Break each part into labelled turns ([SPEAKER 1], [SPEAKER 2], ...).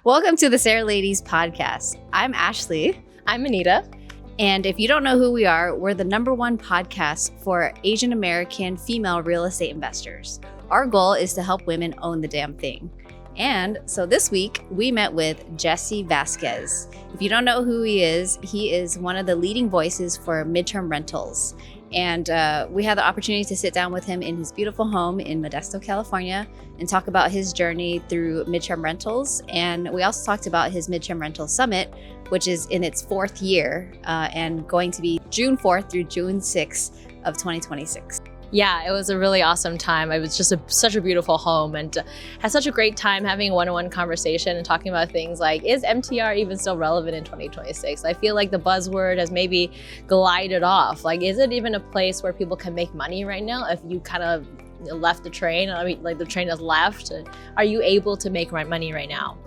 [SPEAKER 1] Welcome to the SARE Ladies Podcast. I'm Ashley.
[SPEAKER 2] I'm Anita.
[SPEAKER 1] And if you don't know who we are, we're the #1 podcast for Asian American female real estate investors. Our goal is to help women own the damn thing. And so this week, we met with Jesse Vasquez. If you don't know who he is one of the leading voices for midterm rentals. And we had the opportunity to sit down with him in his beautiful home in Modesto, California, and talk about his journey through midterm rentals. And we also talked about his midterm rental summit, which is in its 4th year and going to be June 4th through June 6th of 2026.
[SPEAKER 2] Yeah, it was a really awesome time. It was just such a beautiful home, and had such a great time having a one-on-one conversation and talking about things like, is MTR even still relevant in 2026? I feel like the buzzword has maybe glided off. Like, is it even a place where people can make money right now if you kind of left the train? I mean, like the train has left. Are you able to make money right now?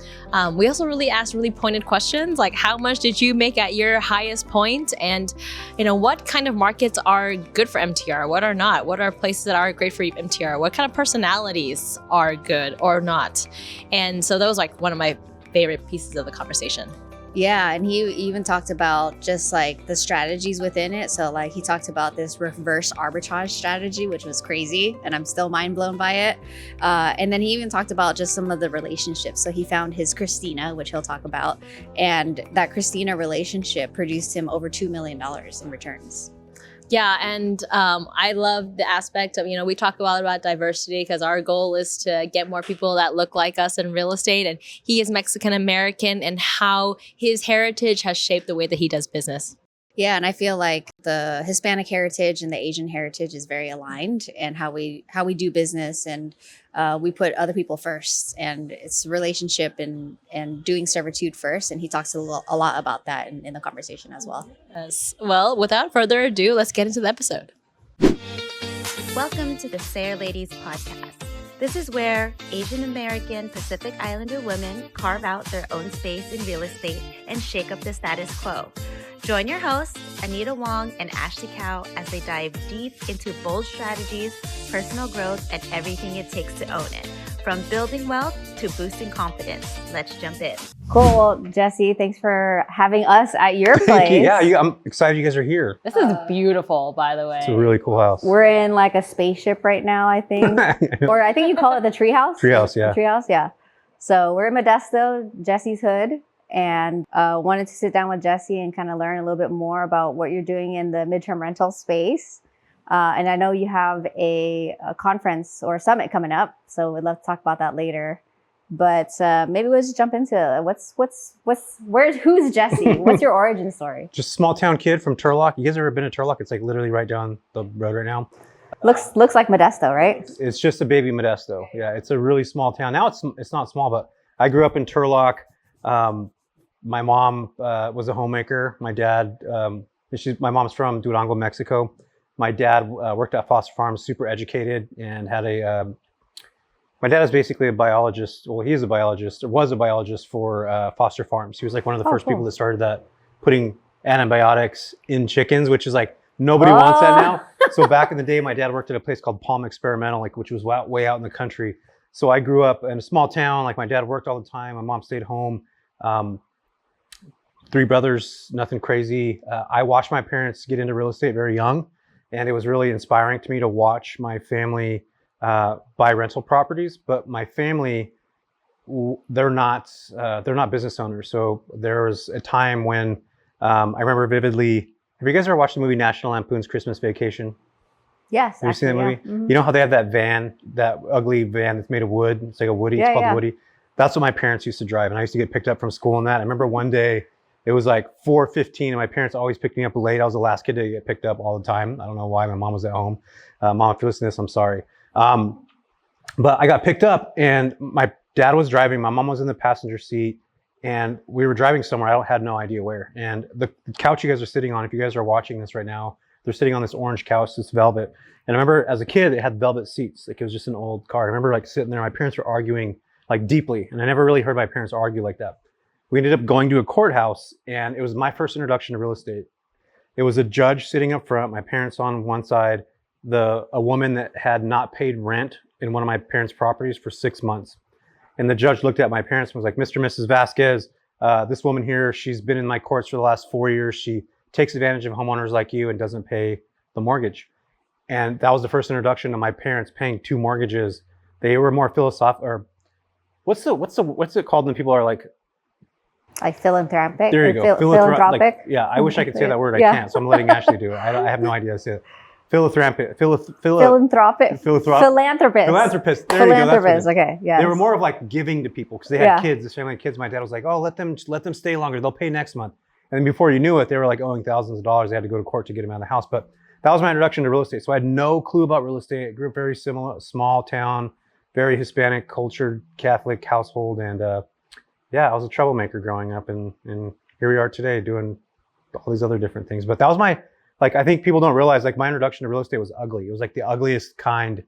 [SPEAKER 2] We also really asked really pointed questions like, how much did you make at your highest point? And what kind of markets are good for MTR? What are not? What are places that are great for MTR? What kind of personalities are good or not? And so that was like one of my favorite pieces of the conversation.
[SPEAKER 1] Yeah, and he even talked about just like the strategies within it. So like he talked about this reverse arbitrage strategy, which was crazy, and I'm still mind blown by it. And then he even talked about just some of the relationships. So he found his Christina, which he'll talk about, and that Christina relationship produced him over $2 million in returns.
[SPEAKER 2] Yeah, and I love the aspect of, we talk a lot about diversity because our goal is to get more people that look like us in real estate. And he is Mexican American, and how his heritage has shaped the way that he does business.
[SPEAKER 1] Yeah, and I feel like the Hispanic heritage and the Asian heritage is very aligned, and how we do business, and we put other people first, and it's relationship and doing servitude first. And he talks a lot about that in the conversation as well.
[SPEAKER 2] Yes. Well, without further ado, let's get into the episode.
[SPEAKER 3] Welcome to the SARE Ladies Podcast. This is where Asian American Pacific Islander women carve out their own space in real estate and shake up the status quo. Join your hosts, Anita Wong and Ashley Cow, as they dive deep into bold strategies, personal growth, and everything it takes to own it. From building wealth to boosting confidence. Let's jump in.
[SPEAKER 1] Cool. Well, Jesse, thanks for having us at your place.
[SPEAKER 4] Yeah, I'm excited you guys are here.
[SPEAKER 2] This is beautiful, by the way.
[SPEAKER 4] It's a really cool house.
[SPEAKER 1] We're in like a spaceship right now, I think. Or I think you call it the treehouse.
[SPEAKER 4] Treehouse, yeah.
[SPEAKER 1] Treehouse, yeah. So we're in Modesto, Jesse's hood, and wanted to sit down with Jesse and kind of learn a little bit more about what you're doing in the midterm rental space. And I know you have a conference or a summit coming up, so we'd love to talk about that later. But maybe we'll just jump into who's Jesse? What's your origin story?
[SPEAKER 4] Just a small town kid from Turlock. You guys ever been to Turlock? It's like literally right down the road right now.
[SPEAKER 1] Looks like Modesto, right?
[SPEAKER 4] It's just a baby Modesto. Yeah, it's a really small town. Now it's not small, but I grew up in Turlock. My mom was a homemaker. My dad, my mom's from Durango, Mexico. My dad worked at Foster Farms, super educated, and had my dad is basically a biologist. Well, he is a biologist, or was a biologist for Foster Farms. He was like one of the first people that started that, putting antibiotics in chickens, which is like, nobody wants that now. So back in the day, my dad worked at a place called Palm Experimental, which was way out in the country. So I grew up in a small town. Like my dad worked all the time. My mom stayed home. 3 brothers, nothing crazy. I watched my parents get into real estate very young, and it was really inspiring to me to watch my family buy rental properties. But my family, they're not business owners. So there was a time when I remember vividly. Have you guys ever watched the movie National Lampoon's Christmas Vacation?
[SPEAKER 1] Yes.
[SPEAKER 4] Have you seen that movie?
[SPEAKER 1] Yeah. Mm-hmm.
[SPEAKER 4] You know how they have that van, that ugly van that's made of wood? It's like a Woody. It's called Woody. That's what my parents used to drive, and I used to get picked up from school in that. I remember one day it was like 4:15, and my parents always picked me up late. I was the last kid to get picked up all the time. I don't know why. My mom was at home. Mom, if you're listening to this, I'm sorry. But I got picked up, and my dad was driving. My mom was in the passenger seat, and we were driving somewhere. I had no idea where. And the couch you guys are sitting on, if you guys are watching this right now, they're sitting on this orange couch, this velvet. And I remember as a kid, it had velvet seats. Like it was just an old car. I remember like sitting there. My parents were arguing like deeply, and I never really heard my parents argue like that. We ended up going to a courthouse, and it was my first introduction to real estate. It was a judge sitting up front, my parents on one side, a woman that had not paid rent in one of my parents' properties for 6 months. And the judge looked at my parents and was like, Mr. and Mrs. Vasquez, this woman here, she's been in my courts for the last 4 years. She takes advantage of homeowners like you and doesn't pay the mortgage. And that was the first introduction to my parents paying 2 mortgages. They were more philosophical, or what's it called when people are like
[SPEAKER 3] philanthropic?
[SPEAKER 4] There you go.
[SPEAKER 3] Philanthropic?
[SPEAKER 4] Like, yeah, I wish I could say that word. I can't, so I'm letting Ashley do it. I have no idea how to say it. Philanthropic.
[SPEAKER 3] Philanthropist.
[SPEAKER 4] Philanthropist. There you go. That's
[SPEAKER 3] okay. Yeah.
[SPEAKER 4] They were more of like giving to people because they had kids. This family had kids. My dad was like, "Oh, let them stay longer. They'll pay next month." And then before you knew it, they were like owing thousands of dollars. They had to go to court to get them out of the house. But that was my introduction to real estate. So I had no clue about real estate. I grew up very similar, small town, very Hispanic, cultured, Catholic household, and I was a troublemaker growing up, and here we are today doing all these other different things. But that was my, like, I think people don't realize, like, my introduction to real estate was ugly. It was like the ugliest kind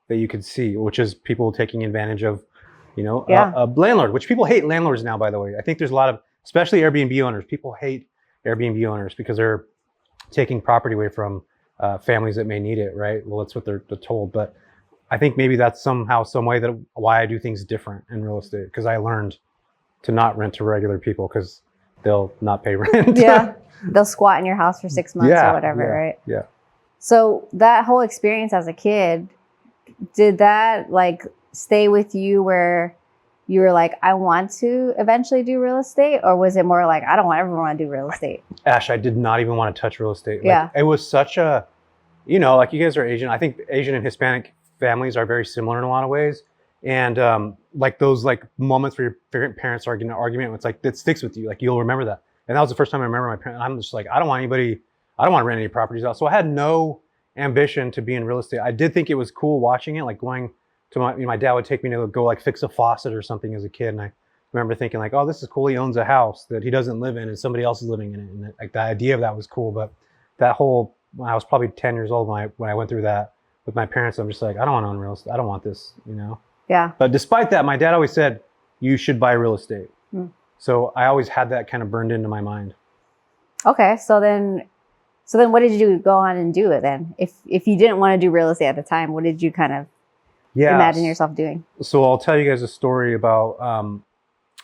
[SPEAKER 4] that you could see, which is people taking advantage of, a landlord, which people hate landlords now, by the way. I think there's a lot of, especially Airbnb owners, people hate Airbnb owners because they're taking property away from families that may need it, right? Well, that's what they're told. But I think maybe that's somehow, some way that why I do things different in real estate, because I learned to not rent to regular people because they'll not pay rent.
[SPEAKER 3] Yeah. They'll squat in your house for 6 months or whatever, right?
[SPEAKER 4] Yeah.
[SPEAKER 3] So that whole experience as a kid, did that like stay with you where you were like, I want to eventually do real estate? Or was it more like, I don't ever want to do real estate?
[SPEAKER 4] Ash, I did not even want to touch real estate. It was such a, like, you guys are Asian. I think Asian and Hispanic families are very similar in a lot of ways. And like those like moments where your parents are getting an argument, it's like, that sticks with you. Like, you'll remember that. And that was the first time I remember my parents. I'm just like, I don't want to rent any properties out. So I had no ambition to be in real estate. I did think it was cool watching it, like going to my dad would take me to go like fix a faucet or something as a kid. And I remember thinking like, oh, this is cool. He owns a house that he doesn't live in and somebody else is living in it. And like the idea of that was cool. But that whole, when I was probably 10 years old, when I went through that with my parents, I'm just like, I don't want to own real estate. I don't want this,
[SPEAKER 3] Yeah.
[SPEAKER 4] But despite that, my dad always said, you should buy real estate. So I always had that kind of burned into my mind.
[SPEAKER 3] Okay. So then what did you go on and do it then? If you didn't want to do real estate at the time, what did you kind of imagine yourself doing?
[SPEAKER 4] So I'll tell you guys a story about,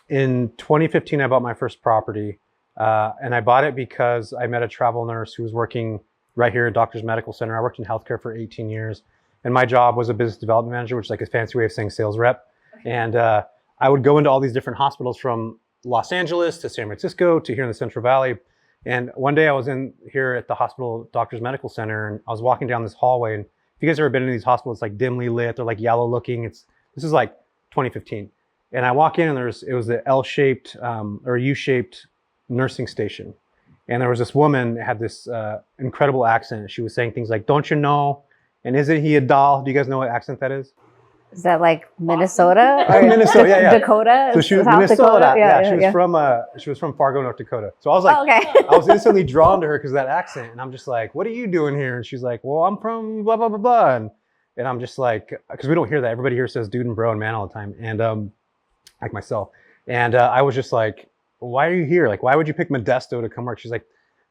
[SPEAKER 4] in 2015, I bought my first property. And I bought it because I met a travel nurse who was working right here at Doctor's Medical Center. I worked in healthcare for 18 years. And my job was a business development manager, which is like a fancy way of saying sales rep. Okay. And I would go into all these different hospitals from Los Angeles to San Francisco to here in the Central Valley. And one day I was in here at the hospital, Doctor's Medical Center, and I was walking down this hallway. And if you guys ever been in these hospitals, it's like dimly lit, they're like yellow looking. This is like 2015. And I walk in and it was the L-shaped or U-shaped nursing station. And there was this woman that had this incredible accent. She was saying things like, don't you know? And isn't he a doll? Do you guys know what accent that is?
[SPEAKER 3] Is that like Minnesota or
[SPEAKER 4] Minnesota? Yeah.
[SPEAKER 3] Dakota?
[SPEAKER 4] So she was
[SPEAKER 3] South
[SPEAKER 4] Minnesota.
[SPEAKER 3] Dakota?
[SPEAKER 4] Yeah. She was from Fargo, North Dakota. So I was like, I was instantly drawn to her because of that accent. And I'm just like, what are you doing here? And she's like, well, I'm from blah, blah, blah, blah. And I'm just like, because we don't hear that. Everybody here says dude and bro and man all the time. And like myself. And I was just like, why are you here? Like, why would you pick Modesto to come work? She's like,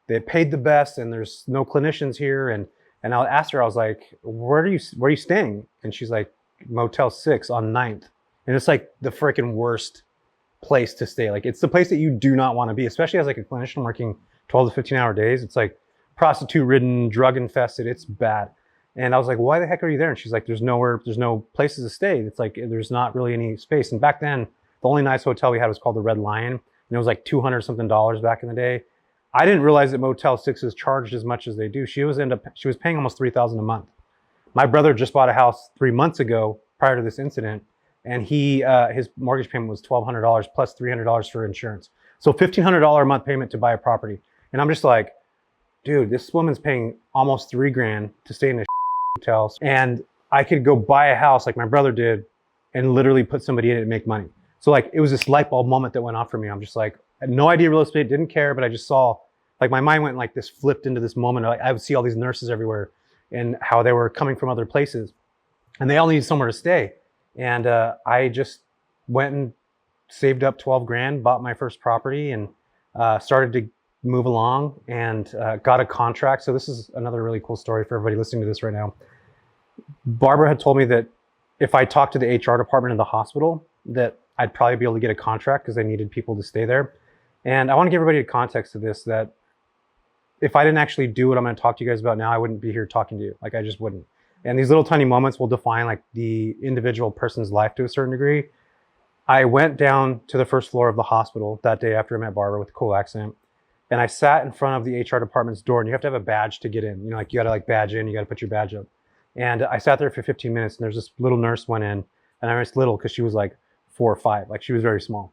[SPEAKER 4] they paid the best and there's no clinicians here. And I asked her, I was like, where are you staying? And she's like, Motel 6 on 9th. And it's like the freaking worst place to stay. Like, it's the place that you do not want to be, especially as like a clinician working 12 to 15 hour days. It's like prostitute ridden, drug infested. It's bad. And I was like, why the heck are you there? And she's like, there's no places to stay. It's like, there's not really any space. And back then, the only nice hotel we had was called the Red Lion. And it was like $200 something back in the day. I didn't realize that Motel 6s charged as much as they do. She was paying almost $3,000 a month. My brother just bought a house 3 months ago prior to this incident, and his mortgage payment was $1,200 plus $300 for insurance. So $1,500 a month payment to buy a property. And I'm just like, dude, this woman's paying almost $3,000 to stay in this hotel, and I could go buy a house like my brother did and literally put somebody in it and make money. So like, it was this light bulb moment that went off for me. I'm just like, I had no idea real estate, didn't care, but I just saw, like, my mind went like this, flipped into this moment. I would see all these nurses everywhere and how they were coming from other places and they all needed somewhere to stay. And I just went and saved up $12,000, bought my first property, and started to move along and got a contract. So this is another really cool story for everybody listening to this right now. Barbara had told me that if I talked to the HR department in the hospital, that I'd probably be able to get a contract because they needed people to stay there. And I want to give everybody a context to this, that if I didn't actually do what I'm going to talk to you guys about now, I wouldn't be here talking to you. Like, I just wouldn't. And these little tiny moments will define like the individual person's life to a certain degree. I went down to the first floor of the hospital that day after I met Barbara with a cool accent. And I sat in front of the HR department's door, and you have to have a badge to get in. You know, like you got to like badge in, you got to put your badge up. And I sat there for 15 minutes, and there's this little nurse went in, and I was little because she was like 4 or 5, like she was very small.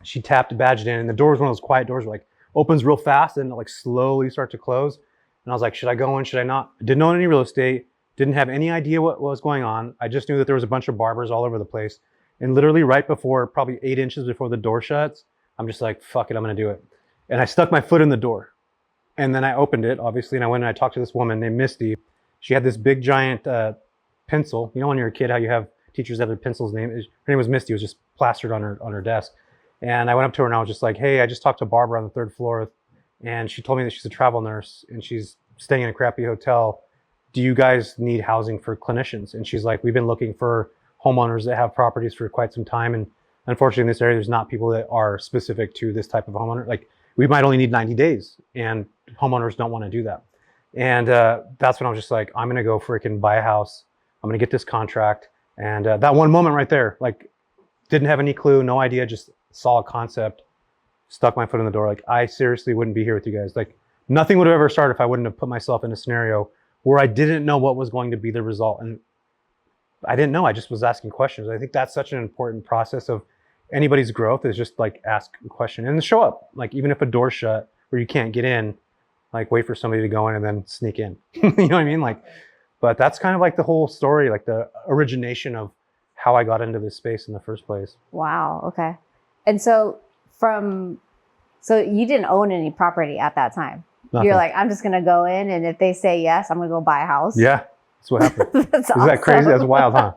[SPEAKER 4] She tapped, badged in, and the door was one of those quiet doors where like opens real fast and it like slowly start to close. And I was like, should I go in? Should I not? I didn't own any real estate, didn't have any idea what was going on. I just knew that there was a bunch of barbers all over the place. And literally right before, probably 8 inches before the door shuts, I'm just like, fuck it, I'm gonna do it. And I stuck my foot in the door. And then I opened it, obviously, and I went and I talked to this woman named Misty. She had this big giant pencil. You know when you're a kid, how you have teachers have their pencils name? Her name was Misty. It was just plastered on her desk. And I went up to her and I was just like, hey, I just talked to Barbara on the 3rd floor. And she told me that she's a travel nurse and she's staying in a crappy hotel. Do you guys need housing for clinicians? And she's like, we've been looking for homeowners that have properties for quite some time. And unfortunately in this area, there's not people that are specific to this type of homeowner. Like we might only need 90 days and homeowners don't want to do that. And that's when I was just like, I'm going to go freaking buy a house. I'm going to get this contract. And that one moment right there, like didn't have any clue, no idea, just saw a concept, stuck my foot in the door. Like I seriously wouldn't be here with you guys. Like nothing would have ever started if I wouldn't have put myself in a scenario where I didn't know what was going to be the result. And I didn't know, I just was asking questions. I think that's such an important process of anybody's growth, is just like ask a question and show up. Like even if a door's shut or you can't get in, like wait for somebody to go in and then sneak in. You know what I mean? Like, but that's kind of like the whole story, like the origination of how I got into this space in the first place.
[SPEAKER 1] Wow. Okay. And so so you didn't own any property at that time.
[SPEAKER 4] Nothing.
[SPEAKER 1] You're like, I'm just going to go in, and if they say yes, I'm going to go buy a house.
[SPEAKER 4] Yeah. That's what happened.
[SPEAKER 1] That's
[SPEAKER 4] Is that crazy? That's wild, huh?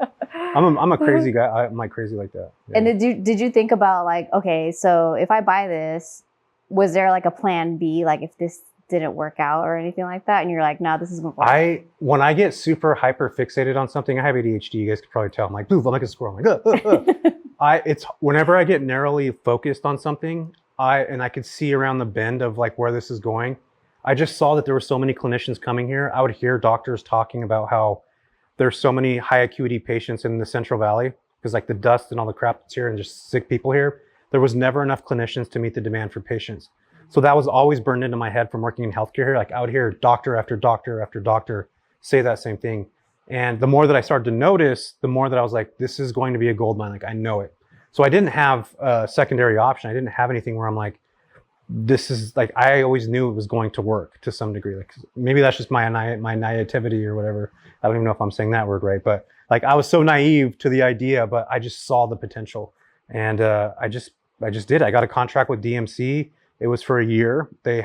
[SPEAKER 4] I'm a crazy guy. I'm like crazy like that. Yeah.
[SPEAKER 1] And did you think about like, okay, so if I buy this, was there like a plan B? Like if this didn't work out or anything like that? And you're like, no, this isn't work.
[SPEAKER 4] When I get super hyper fixated on something, I have ADHD. You guys could probably tell. I'm like, boof, I'm like a squirrel. I'm like, it's whenever I get narrowly focused on something, I could see around the bend of like where this is going. I just saw that there were so many clinicians coming here. I would hear doctors talking about how there's so many high acuity patients in the Central Valley because like the dust and all the crap that's here and just sick people here. There was never enough clinicians to meet the demand for patients. So that was always burned into my head from working in healthcare here. Like I would hear doctor after doctor after doctor say that same thing. And the more that I started to notice, the more that I was like, this is going to be a gold mine. Like I know it. So I didn't have a secondary option. I didn't have anything where I'm like, this is like, I always knew it was going to work to some degree. Like maybe that's just my naivety or whatever. I don't even know if I'm saying that word right, but like I was so naive to the idea, but I just saw the potential. And I just did. I got a contract with DMC. It was for a year. They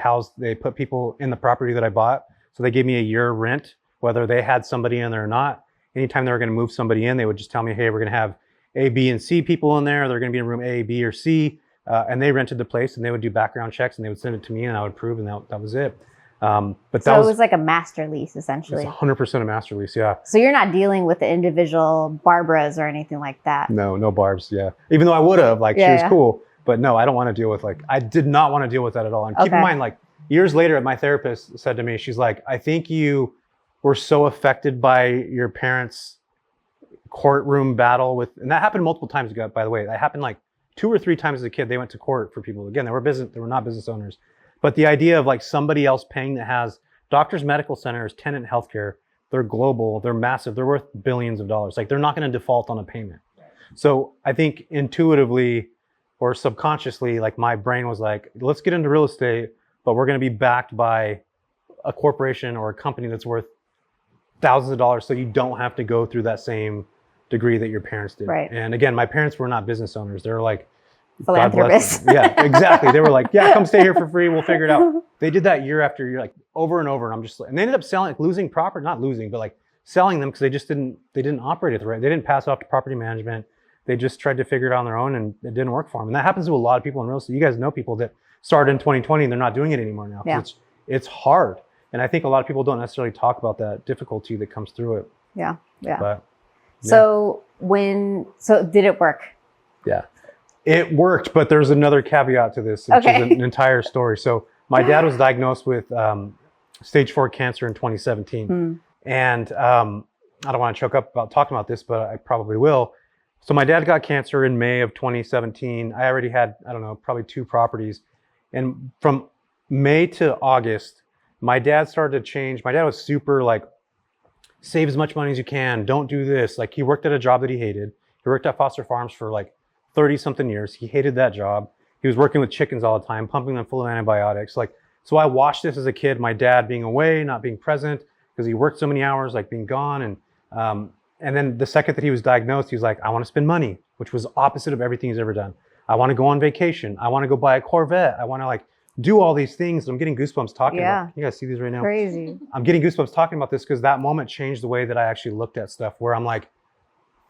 [SPEAKER 4] put people in the property that I bought. So they gave me a year rent, whether they had somebody in there or not. Anytime they were going to move somebody in, they would just tell me, hey, we're going to have A, B, and C people in there. They're going to be in room A, B, or C. And they rented the place and they would do background checks and they would send it to me and I would approve and that was it. But
[SPEAKER 1] so it was like a master lease essentially.
[SPEAKER 4] It's 100% a master lease, yeah.
[SPEAKER 1] So you're not dealing with the individual Barbaras or anything like that?
[SPEAKER 4] No Barbs, yeah. Even though I would have, like she was cool. But no, I don't want to deal with I did not want to deal with that at all. And keep in mind, like years later, my therapist said to me, she's like, I think you were so affected by your parents' courtroom battle with, and that happened multiple times ago, by the way. That happened like 2 or 3 times as a kid. They went to court for people. Again, they were not business owners. But the idea of like somebody else paying that has Doctors Medical Center is tenant healthcare. They're global, they're massive, they're worth billions of dollars. Like they're not going to default on a payment. So I think intuitively or subconsciously, like my brain was like, let's get into real estate, but we're going to be backed by a corporation or a company that's worth thousands of dollars. So you don't have to go through that same degree that your parents did.
[SPEAKER 1] Right.
[SPEAKER 4] And again, my parents were not business owners. They were like,
[SPEAKER 1] philanthropists.
[SPEAKER 4] Yeah, exactly. They were like, yeah, come stay here for free. We'll figure it out. They did that year after year, like over and over. And I'm just like, and they ended up selling, like losing property, not losing, but like selling them because they didn't operate it the right. They didn't pass off to property management. They just tried to figure it out on their own and it didn't work for them. And that happens to a lot of people in real estate. You guys know people that started in 2020 and they're not doing it anymore now.
[SPEAKER 1] Yeah.
[SPEAKER 4] It's hard. And I think a lot of people don't necessarily talk about that difficulty that comes through it.
[SPEAKER 1] Yeah.
[SPEAKER 4] But,
[SPEAKER 1] So did it work?
[SPEAKER 4] Yeah. It worked, but there's another caveat to this, which is an entire story. So my dad was diagnosed with stage 4 cancer in 2017. And I don't want to choke up about talking about this, but I probably will. So my dad got cancer in May of 2017. I already had, I don't know, probably 2 properties. And from May to August, my dad started to change. My dad was super like, save as much money as you can. Don't do this. Like, he worked at a job that he hated. He worked at Foster Farms for like 30 something years. He hated that job. He was working with chickens all the time, pumping them full of antibiotics. Like, so I watched this as a kid, my dad being away, not being present because he worked so many hours, like being gone. And then the second that he was diagnosed, he was like, I want to spend money, which was opposite of everything he's ever done. I want to go on vacation. I want to go buy a Corvette. I want to like do all these things. I'm getting goosebumps talking about it. You guys see these right now?
[SPEAKER 1] Crazy.
[SPEAKER 4] I'm getting goosebumps talking about this because that moment changed the way that I actually looked at stuff, where I'm like,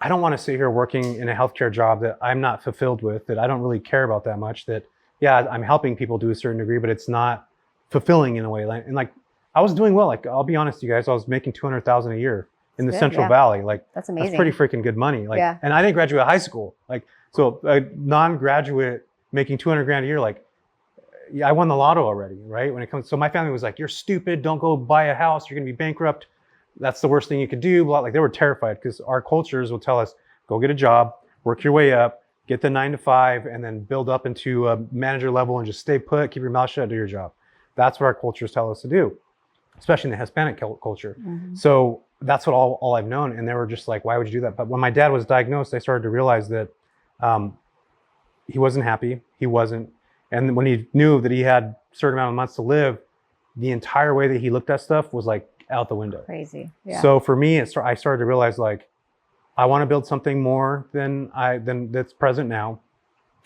[SPEAKER 4] I don't want to sit here working in a healthcare job that I'm not fulfilled with, that I don't really care about that much, that, yeah, I'm helping people to a certain degree, but it's not fulfilling in a way. And like, I was doing well. Like, I'll be honest, you guys, I was making $200,000 a year in the Central Valley. Like,
[SPEAKER 1] that's amazing.
[SPEAKER 4] That's pretty freaking good money. Like, and I didn't graduate high school. Like, so a non-graduate making $200,000 a year, like, yeah, I won the lotto already, right? When it comes, so my family was like, you're stupid. Don't go buy a house. You're going to be bankrupt. That's the worst thing you could do. Like, they were terrified because our cultures will tell us, go get a job, work your way up, get the 9 to 5, and then build up into a manager level and just stay put, keep your mouth shut, do your job. That's what our cultures tell us to do, especially in the Hispanic culture. So that's what all I've known. And they were just like, why would you do that? But when my dad was diagnosed, I started to realize that he wasn't happy. He wasn't. And when he knew that he had a certain amount of months to live, the entire way that he looked at stuff was like out the window.
[SPEAKER 1] Crazy.
[SPEAKER 4] So for me, I started to realize, like, I want to build something more than that's present now.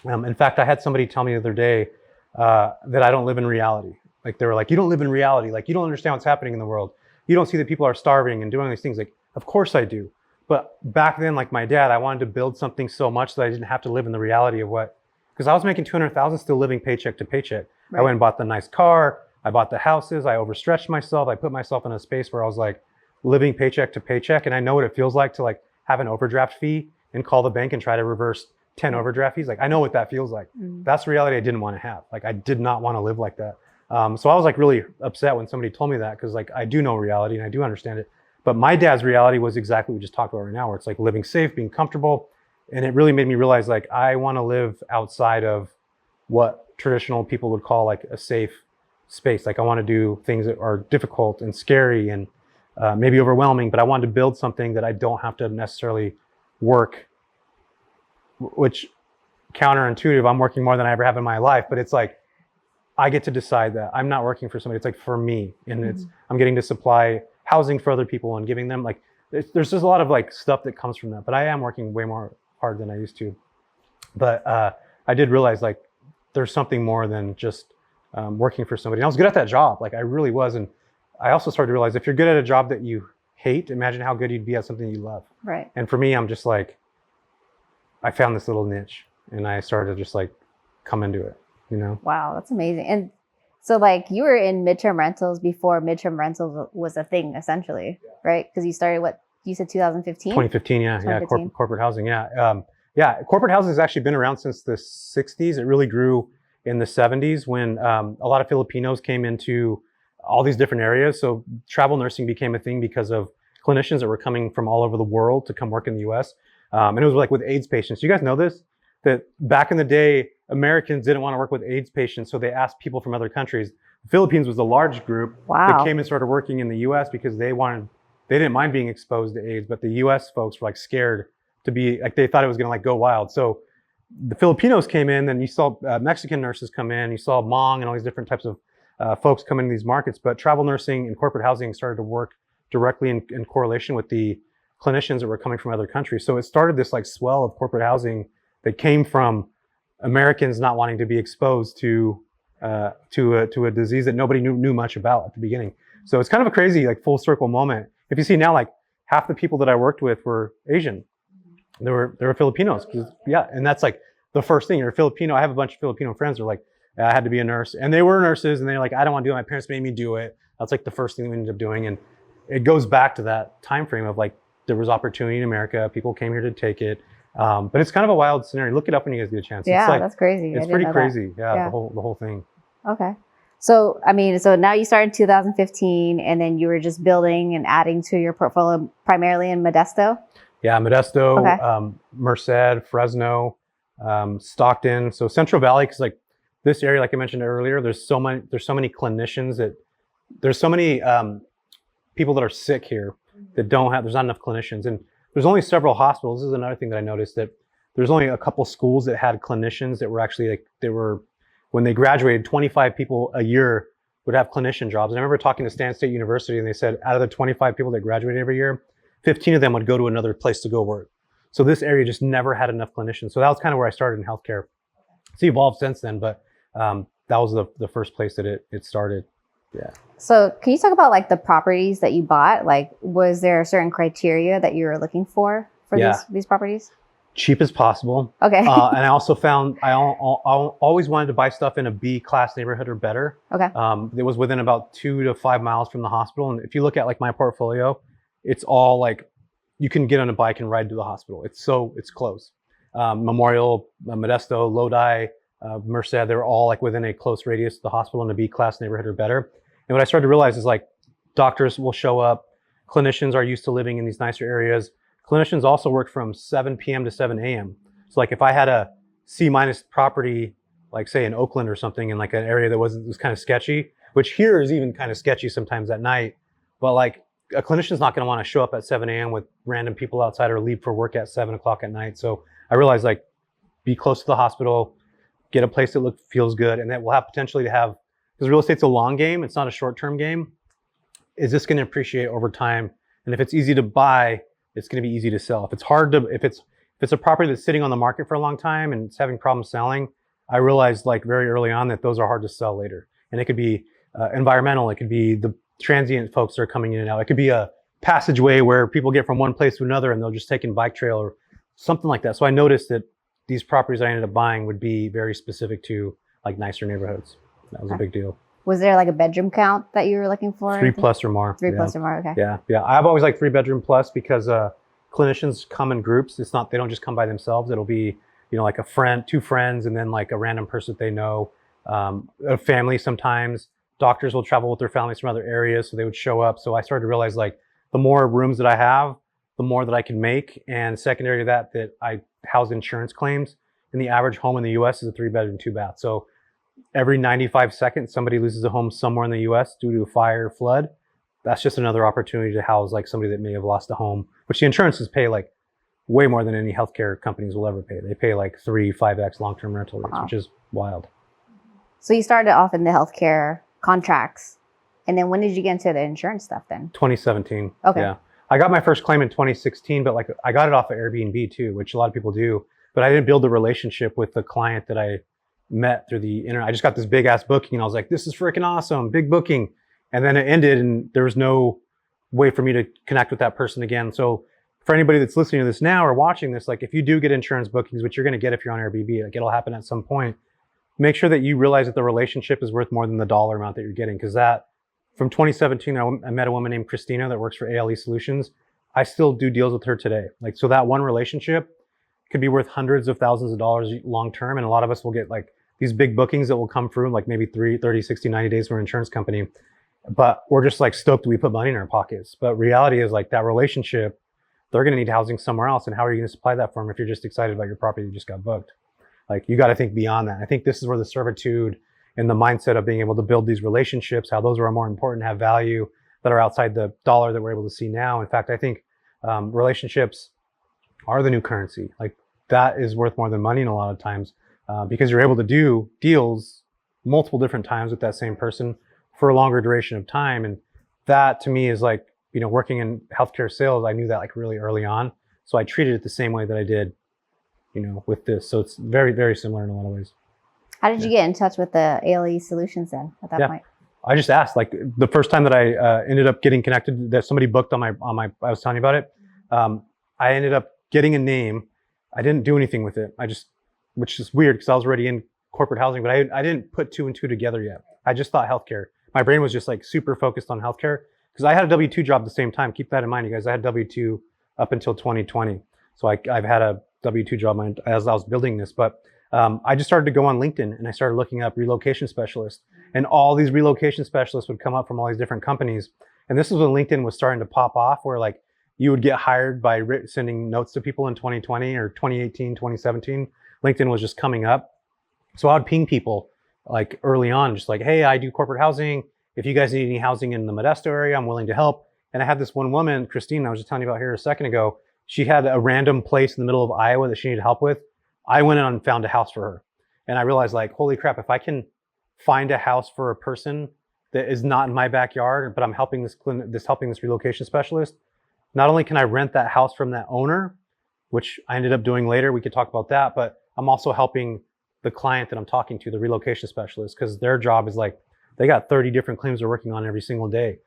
[SPEAKER 4] In fact, I had somebody tell me the other day that I don't live in reality. Like, they were like, you don't live in reality. Like, you don't understand what's happening in the world. You don't see that people are starving and doing these things. Like, of course I do. But back then, like my dad, I wanted to build something so much that I didn't have to live in the reality of what, because I was making $200,000 still living paycheck to paycheck. I went and bought the nice car. I bought the houses. I overstretched myself. I put myself in a space where I was like living paycheck to paycheck. And I know what it feels like to like have an overdraft fee and call the bank and try to reverse 10 overdraft fees. Like, I know what that feels like. That's the reality I didn't want to have. Like, I did not want to live like that. So I was like really upset when somebody told me that, because like I do know reality and I do understand it. But my dad's reality was exactly what we just talked about right now, where it's like living safe, being comfortable. And it really made me realize, like, I want to live outside of what traditional people would call like a safe space. Like, I want to do things that are difficult and scary and maybe overwhelming, but I wanted to build something that I don't have to necessarily work, which counterintuitive, I'm working more than I ever have in my life, but it's like, I get to decide that I'm not working for somebody. It's like for me, and I'm getting to supply housing for other people and giving them, like, there's just a lot of like stuff that comes from that, but I am working way more hard than I used to. But I did realize, like, there's something more than just working for somebody. And I was good at that job. Like, I really was. And I also started to realize, if you're good at a job that you hate, imagine how good you'd be at something you love.
[SPEAKER 1] Right.
[SPEAKER 4] And for me, I'm just like, I found this little niche and I started to just like come into it, you know?
[SPEAKER 1] Wow, that's amazing. And so like you were in midterm rentals before midterm rentals was a thing, essentially, right? Because you started, what, you said 2015?
[SPEAKER 4] 2015, yeah. 2015? Yeah, corporate housing, yeah. Yeah, corporate housing has actually been around since the 60s. It really grew in the 70s when a lot of Filipinos came into all these different areas. So travel nursing became a thing because of clinicians that were coming from all over the world to come work in the US. And it was like with AIDS patients. You guys know this? That back in the day, Americans didn't want to work with AIDS patients, so they asked people from other countries. The Philippines was a large group that came and started working in the US because they didn't mind being exposed to AIDS, but the US folks were like scared to be, like, they thought it was going to like go wild. So the Filipinos came in, and you saw Mexican nurses come in, you saw Hmong and all these different types of folks come into these markets. But travel nursing and corporate housing started to work directly in correlation with the clinicians that were coming from other countries. So it started this like swell of corporate housing that came from Americans not wanting to be exposed to a disease that nobody knew much about at the beginning. So it's kind of a crazy like full circle moment. If you see now, like half the people that I worked with were Asian. They were Filipinos. Yeah, and that's like the first thing. You're a Filipino. I have a bunch of Filipino friends who are like, I had to be a nurse, and they were nurses, and they're like, I don't want to do it. My parents made me do it. That's like the first thing we ended up doing, and it goes back to that time frame of like there was opportunity in America. People came here to take it. But it's kind of a wild scenario. Look it up when you guys get a chance.
[SPEAKER 1] Yeah,
[SPEAKER 4] it's like,
[SPEAKER 1] that's crazy.
[SPEAKER 4] It's pretty crazy. Yeah, the whole thing.
[SPEAKER 1] Okay. So, I mean, so now you started in 2015 and then you were just building and adding to your portfolio primarily in Modesto?
[SPEAKER 4] Yeah, Modesto, Merced, Fresno, Stockton. So Central Valley, because like this area, like I mentioned earlier, there's so many clinicians there's so many people that are sick here that there's not enough clinicians. And there's only several hospitals. This is another thing that I noticed, that there's only a couple schools that had clinicians that were actually when they graduated, 25 people a year would have clinician jobs. And I remember talking to Stan State University and they said out of the 25 people that graduated every year, 15 of them would go to another place to go work. So this area just never had enough clinicians. So that was kind of where I started in healthcare. It's evolved since then, but that was the first place that it started. Yeah.
[SPEAKER 1] So can you talk about like the properties that you bought? Like, was there a certain criteria that you were looking for these properties?
[SPEAKER 4] Cheap as possible.
[SPEAKER 1] Okay.
[SPEAKER 4] And I also found I always wanted to buy stuff in a B-class neighborhood or better.
[SPEAKER 1] Okay.
[SPEAKER 4] It was within about 2 to 5 miles from the hospital. And if you look at like my portfolio, it's all like you can get on a bike and ride to the hospital. It's close. Memorial, Modesto, Lodi, Merced, they're all like within a close radius of the hospital in a B-class neighborhood or better. And what I started to realize is like doctors will show up, clinicians are used to living in these nicer areas. Clinicians also work from 7 p.m. to 7 a.m. So like if I had a C- property, like say in Oakland or something, in like an area that was kind of sketchy, which here is even kind of sketchy sometimes at night, but like a clinician's not going to want to show up at 7 a.m. with random people outside or leave for work at 7 o'clock at night. So I realized like be close to the hospital, get a place that feels good, and that will have potentially to have, because real estate's a long game, it's not a short-term game. Is this going to appreciate over time? And if it's easy to buy, it's going to be easy to sell. If it's a property that's sitting on the market for a long time and it's having problems selling, I realized like very early on that those are hard to sell later. And it could be environmental, it could be the transient folks that are coming in and out. It could be a passageway where people get from one place to another and they'll just take in bike trail or something like that. So I noticed that these properties I ended up buying would be very specific to like nicer neighborhoods. That was a big deal.
[SPEAKER 1] Was there like a bedroom count that you were looking for?
[SPEAKER 4] 3 plus or more.
[SPEAKER 1] 3 plus or more, okay.
[SPEAKER 4] Yeah. I've always liked 3-bedroom plus because clinicians come in groups. They don't just come by themselves. It'll be, like a friend, 2 friends, and then like a random person that they know, a family sometimes. Doctors will travel with their families from other areas, so they would show up. So I started to realize like the more rooms that I have, the more that I can make. And secondary to that I house insurance claims. And the average home in the US is a 3-bedroom, 2-bath. So every 95 seconds, somebody loses a home somewhere in the US due to a fire or flood. That's just another opportunity to house like somebody that may have lost a home, which the insurances pay like way more than any healthcare companies will ever pay. They pay like 3-5x long-term rental rates, which is wild.
[SPEAKER 1] So you started off in the healthcare contracts. And then when did you get into the insurance stuff then?
[SPEAKER 4] 2017.
[SPEAKER 1] Okay.
[SPEAKER 4] Yeah. I got my first claim in 2016, but like I got it off of Airbnb too, which a lot of people do. But I didn't build a relationship with the client that I met through the internet. I just got this big ass booking and I was like, this is freaking awesome, big booking. And then it ended and there was no way for me to connect with that person again. So for anybody that's listening to this now or watching this, like if you do get insurance bookings, which you're going to get if you're on Airbnb, like it'll happen at some point, make sure that you realize that the relationship is worth more than the dollar amount that you're getting. Because that, from 2017, I met a woman named Christina that works for ALE Solutions. I still do deals with her today. Like, so that one relationship could be worth hundreds of thousands of dollars long-term. And a lot of us will get like these big bookings that will come through like maybe 30, 60, 90 days for an insurance company. But we're just like stoked that we put money in our pockets. But reality is like that relationship, they're going to need housing somewhere else. And how are you going to supply that for them if you're just excited about your property that just got booked? Like you got to think beyond that. I think this is where the servitude and the mindset of being able to build these relationships, how those are more important, have value, that are outside the dollar that we're able to see now. In fact, I think relationships are the new currency. Like that is worth more than money in a lot of times because you're able to do deals multiple different times with that same person for a longer duration of time. And that to me is like, working in healthcare sales, I knew that like really early on. So I treated it the same way that I did, with this. So it's very, very similar in a lot of ways.
[SPEAKER 1] How did you get in touch with the ALE Solutions then at that point?
[SPEAKER 4] I just asked, like the first time that I ended up getting connected, that somebody booked on my, I was telling you about it. I ended up getting a name. I didn't do anything with it. Which is weird because I was already in corporate housing, but I didn't put 2 and 2 together yet. I just thought healthcare. My brain was just like super focused on healthcare because I had a W-2 job at the same time. Keep that in mind, you guys. I had W-2 up until 2020. So I've had a W-2 job as I was building this, but I just started to go on LinkedIn and I started looking up relocation specialists, and all these relocation specialists would come up from all these different companies. And this is when LinkedIn was starting to pop off, where like you would get hired by sending notes to people in 2020 or 2018, 2017. LinkedIn was just coming up. So I would ping people like early on, just like, hey, I do corporate housing. If you guys need any housing in the Modesto area, I'm willing to help. And I had this one woman, Christine, I was just telling you about here a second ago. She had a random place in the middle of Iowa that she needed help with. I went in and found a house for her. And I realized like, holy crap, if I can find a house for a person that is not in my backyard, but I'm helping this relocation specialist, not only can I rent that house from that owner, which I ended up doing later, we could talk about that, but I'm also helping the client that I'm talking to, the relocation specialist, because their job is like, they got 30 different claims they're working on every single day.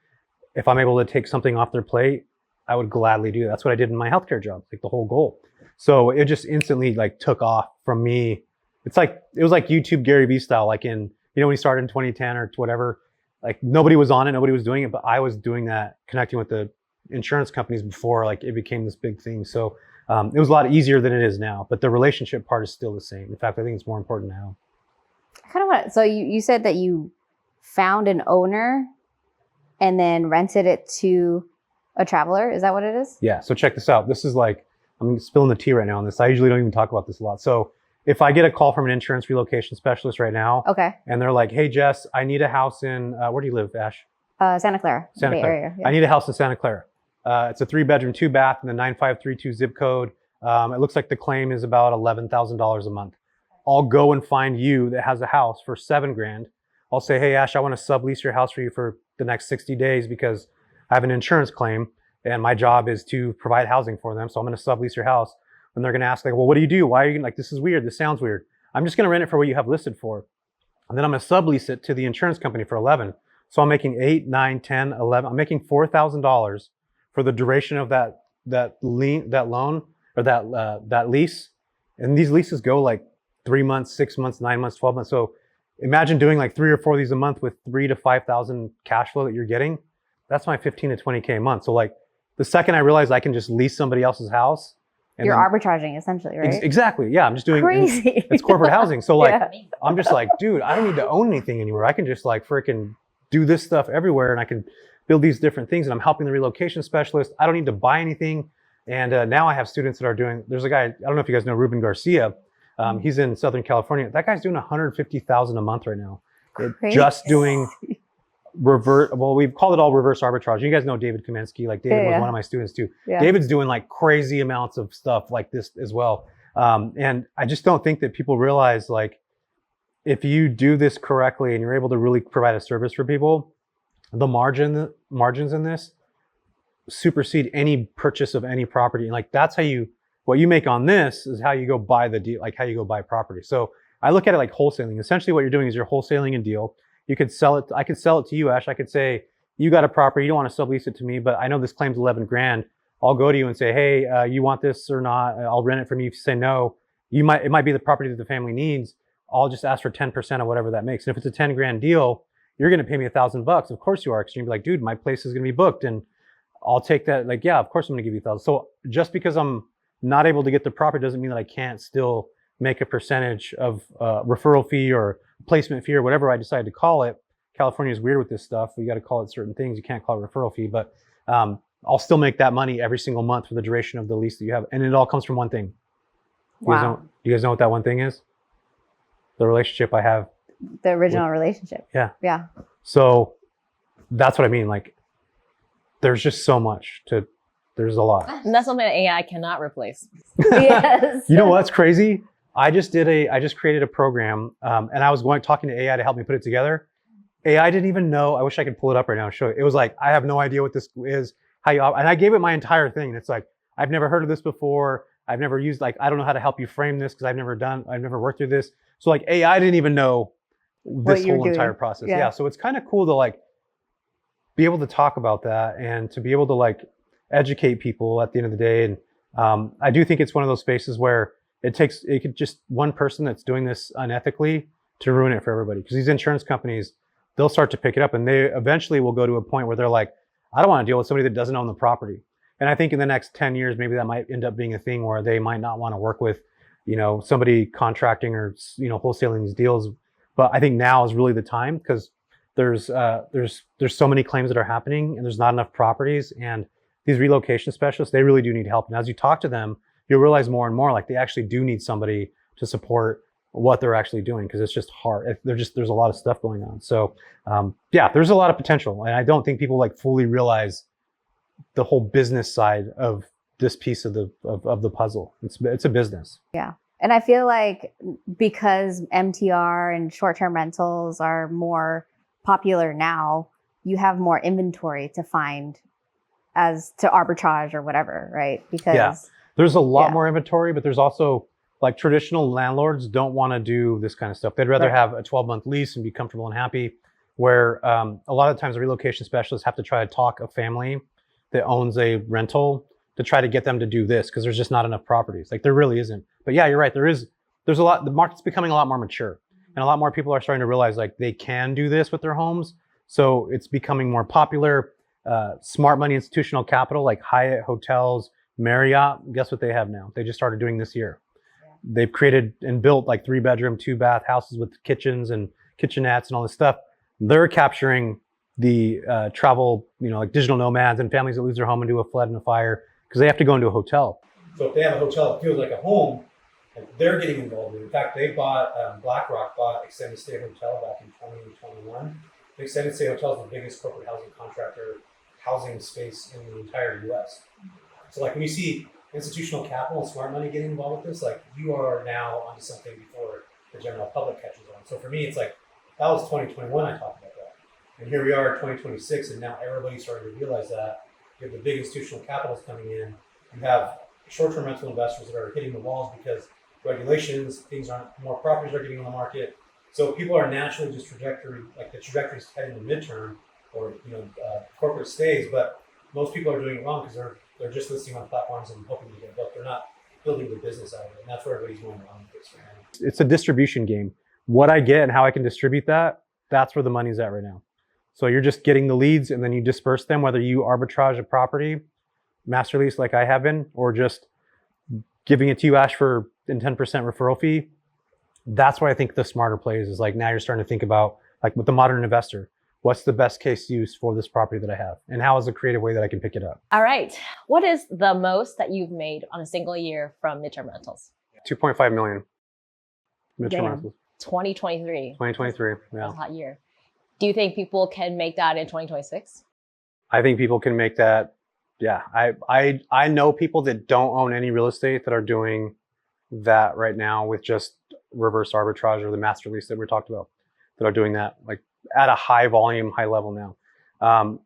[SPEAKER 4] If I'm able to take something off their plate, I would gladly do that. That's what I did in my healthcare job, like the whole goal. So it just instantly like took off from me. It was like YouTube Gary Vee style, like when he started in 2010 or whatever, like nobody was on it, nobody was doing it, but I was doing that, connecting with the insurance companies before like it became this big thing. So it was a lot easier than it is now, but the relationship part is still the same. In fact, I think it's more important now.
[SPEAKER 1] I kind of want. So you said that you found an owner and then rented it to a traveler. Is that what it is?
[SPEAKER 4] Yeah. So check this out. This is like, I'm spilling the tea right now on this. I usually don't even talk about this a lot. So if I get a call from an insurance relocation specialist right now,
[SPEAKER 1] okay, and
[SPEAKER 4] they're like, hey, Jess, I need a house in, where do you live, Ash?
[SPEAKER 1] Santa Clara.
[SPEAKER 4] Santa Clara.
[SPEAKER 1] Area, yeah.
[SPEAKER 4] I need a house in Santa Clara. It's a 3-bedroom, 2-bath in the 9532 zip code. It looks like the claim is about $11,000 a month. I'll go and find you that has a house for $7,000. I'll say, hey, Ash, I want to sublease your house for you for the next 60 days because I have an insurance claim and my job is to provide housing for them. So I'm going to sublease your house. And they're going to ask like, well, what do you do? Why are you like, this is weird. This sounds weird. I'm just going to rent it for what you have listed for. And then I'm going to sublease it to the insurance company for 11. So I'm making 8, 9, 10, 11. I'm making $4,000 for the duration of that loan or that lease. And these leases go like 3 months, 6 months, 9 months, 12 months. So imagine doing like 3 or 4 of these a month with 3,000 to 5,000 cash flow that you're getting. That's my 15 to 20K a month. So like the second I realized I can just lease somebody else's house. And
[SPEAKER 1] you're arbitraging essentially, right?
[SPEAKER 4] Exactly. Yeah. I'm just doing
[SPEAKER 1] crazy.
[SPEAKER 4] It's corporate housing. So like,
[SPEAKER 1] yeah.
[SPEAKER 4] I'm just like, dude, I don't need to own anything anymore. I can just like freaking do this stuff everywhere and I can build these different things and I'm helping the relocation specialist. I don't need to buy anything. And now I have students that are doing, there's a guy, I don't know if you guys know Ruben Garcia. He's in Southern California. That guy's doing $150,000 a month right now. Just doing we call it all reverse arbitrage. You guys know David Kaminsky. Like David was one of my students too. Yeah. David's doing like crazy amounts of stuff like this as well. And I just don't think that people realize like, if you do this correctly and you're able to really provide a service for people, the margins in this supersede any purchase of any property. And like, that's how what you make on this is how you go buy the deal, like how you go buy property. So I look at it like wholesaling. Essentially what you're doing is you're wholesaling a deal. You could sell it. I could sell it to you, Ash. I could say, you got a property. You don't want to sublease it to me, but I know this claim's $11,000. I'll go to you and say, hey, you want this or not? I'll rent it from you. If you say no, it might be the property that the family needs. I'll just ask for 10% of whatever that makes. And if it's a $10,000 deal, you're going to pay me $1,000. Of course you are. Because you're going to be like, dude, my place is going to be booked. And I'll take that. Like, yeah, of course I'm going to give you $1,000. So just because I'm not able to get the property doesn't mean that I can't still make a percentage of referral fee or placement fee or whatever I decide to call it. California is weird with this stuff. You got to call it certain things. You can't call it referral fee, but I'll still make that money every single month for the duration of the lease that you have. And it all comes from one thing.
[SPEAKER 1] Wow.
[SPEAKER 4] You guys know what that one thing is? The relationship I have.
[SPEAKER 1] The original relationship.
[SPEAKER 4] Yeah.
[SPEAKER 1] Yeah.
[SPEAKER 4] So that's what I mean. Like, there's just so much there's a lot.
[SPEAKER 2] And that's something that AI cannot replace.
[SPEAKER 1] Yes.
[SPEAKER 4] You know what's crazy? I just created a program and I was talking to AI to help me put it together. AI didn't even know. I wish I could pull it up right now and show it. It was like, I have no idea what this is, and I gave it my entire thing. And it's like, I've never heard of this before. I've never used, like, I don't know how to help you frame this because I've never worked through this. So like AI didn't even know this whole entire process. Yeah. So it's kind of cool to like be able to talk about that and to be able to like educate people at the end of the day. And I do think it's one of those spaces where it could just one person that's doing this unethically to ruin it for everybody. Because these insurance companies, they'll start to pick it up and they eventually will go to a point where they're like, I don't want to deal with somebody that doesn't own the property. And I think in the next 10 years, maybe that might end up being a thing where they might not want to work with, somebody contracting or, wholesaling these deals. But I think now is really the time, because there's so many claims that are happening and there's not enough properties, and these relocation specialists, they really do need help. And as you talk to them, you'll realize more and more, like, they actually do need somebody to support what they're actually doing, because it's just hard. There's a lot of stuff going on. So there's a lot of potential, and I don't think people like fully realize the whole business side of this piece of the puzzle. It's a business.
[SPEAKER 1] Yeah. And I feel like because MTR and short-term rentals are more popular now, you have more inventory to find as to arbitrage or whatever, right? Because
[SPEAKER 4] there's a lot more inventory, but there's also, like, traditional landlords don't want to do this kind of stuff. They'd rather have a 12-month lease and be comfortable and happy, where a lot of times the relocation specialists have to try to talk a family that owns a rental to try to get them to do this, because there's just not enough properties. Like, there really isn't. But yeah, you're right. There's a lot. The market's becoming a lot more mature, and a lot more people are starting to realize, like, they can do this with their homes. So it's becoming more popular. Smart money institutional capital like Hyatt Hotels, Marriott, guess what they have now? They just started doing this year. They've created and built like 3-bedroom, 2-bath houses with kitchens and kitchenettes and all this stuff. They're capturing the travel, like digital nomads and families that lose their home and do a flood and a fire, because they have to go into a hotel. So if they have a hotel that feels like a home, like, they're getting involved in it. In fact, they BlackRock bought Extended Stay Hotel back in 2021. The Extended Stay Hotel is the biggest corporate housing contractor housing space in the entire U.S. So, like, when you see institutional capital and smart money getting involved with this, like, you are now onto something before the general public catches on. So for me, it's like, that was 2021 I talked about that. And here we are at 2026, and now everybody's starting to realize that. You have the big institutional capitals coming in. You have short-term rental investors that are hitting the walls because regulations, more properties are getting on the market. So people are naturally just the trajectory's heading to midterm or, corporate stays, but most people are doing it wrong because they're just listing on platforms and hoping to get booked. They're not building the business out of it. And that's where everybody's going wrong with this right now. It's a distribution game. What I get and how I can distribute that's where the money's at right now. So you're just getting the leads and then you disperse them, whether you arbitrage a property, master lease like I have been, or just giving it to you, Ash, for a 10% referral fee. That's why I think the smarter plays is, like, now you're starting to think about, like, with the modern investor, what's the best case use for this property that I have? And how is a creative way that I can pick it up?
[SPEAKER 2] All right. What is the most that you've made on a single year from midterm rentals?
[SPEAKER 4] 2.5 million midterm rentals.
[SPEAKER 2] 2023.
[SPEAKER 4] 2023, yeah.
[SPEAKER 2] That's a hot year. Do you think people can make that in 2026?
[SPEAKER 4] I think people can make that. Yeah. I know people that don't own any real estate that are doing that right now with just reverse arbitrage or the master lease that we talked about, that are doing that, like, at a high volume, high level now.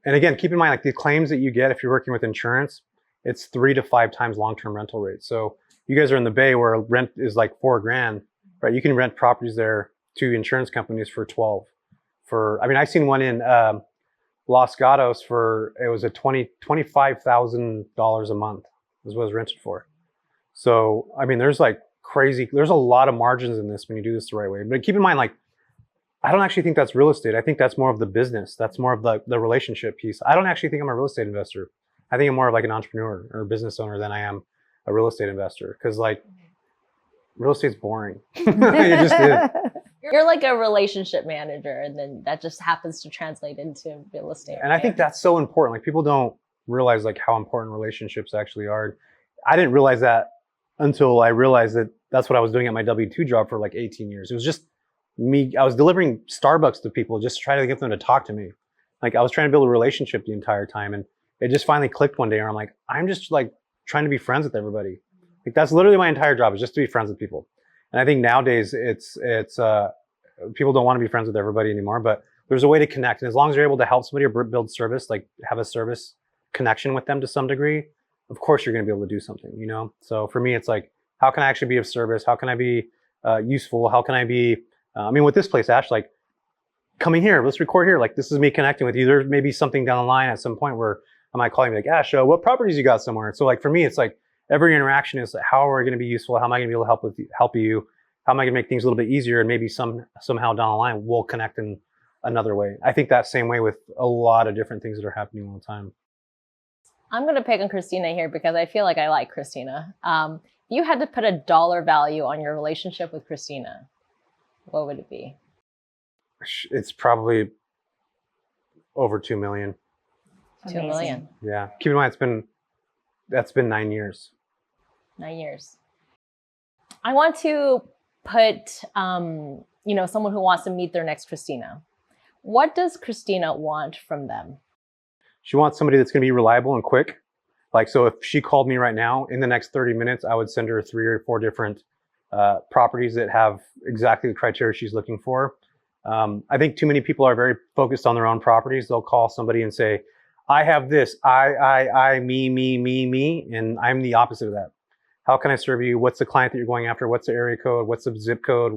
[SPEAKER 4] And again, keep in mind, like, the claims that you get if you're working with insurance, it's 3 to 5 times long-term rental rates. So you guys are in the Bay where rent is like $4,000, right? You can rent properties there to insurance companies for 12. I seen one in Los Gatos it was $25,000 a month is what it was rented for. So, there's there's a lot of margins in this when you do this the right way. But keep in mind, like, I don't actually think that's real estate. I think that's more of the business. That's more of the relationship piece. I don't actually think I'm a real estate investor. I think I'm more of like an entrepreneur or a business owner than I am a real estate investor. Because, like, real estate's boring. It just is.
[SPEAKER 2] You're like a relationship manager, and then that just happens to translate into real estate.
[SPEAKER 4] And I think that's so important. Like, people don't realize, like, how important relationships actually are. I didn't realize that until I realized that that's what I was doing at my W-2 job for like 18 years. It was just me. I was delivering Starbucks to people just to try to get them to talk to me. Like, I was trying to build a relationship the entire time, and it just finally clicked one day where I'm like, I'm just, like, trying to be friends with everybody. Like, that's literally my entire job, is just to be friends with people. And I think nowadays it's people don't want to be friends with everybody anymore, but there's a way to connect. And as long as you're able to help somebody or build service, like have a service connection with them to some degree, of course you're going to be able to do something, So for me, it's like, how can I actually be of service? How can I be useful? How can I be, with this place, Ash, like, coming here, let's record here. Like, this is me connecting with you. There may be something down the line at some point where I might call you and be like, Ash, what properties you got somewhere? So, like, for me, it's like every interaction is like, how are we going to be useful? How am I going to be able to help you? How am I going to make things a little bit easier? And maybe somehow down the line, we'll connect in another way. I think that same way with a lot of different things that are happening all the time.
[SPEAKER 2] I'm going to pick on Christina here because I feel like I like Christina. If you had to put a dollar value on your relationship with Christina, what would it be?
[SPEAKER 4] It's probably over 2 million.
[SPEAKER 2] 2 million.
[SPEAKER 4] Yeah. Keep in mind, that's been 9 years.
[SPEAKER 2] 9 years. I want to put, someone who wants to meet their next Christina. What does Christina want from them?
[SPEAKER 4] She wants somebody that's going to be reliable and quick. Like, so if she called me right now, in the next 30 minutes, I would send her 3 or 4 different properties that have exactly the criteria she's looking for. I think too many people are very focused on their own properties. They'll call somebody and say, I have this, me, and I'm the opposite of that. How can I serve you? What's the client that you're going after? What's the area code? What's the zip code?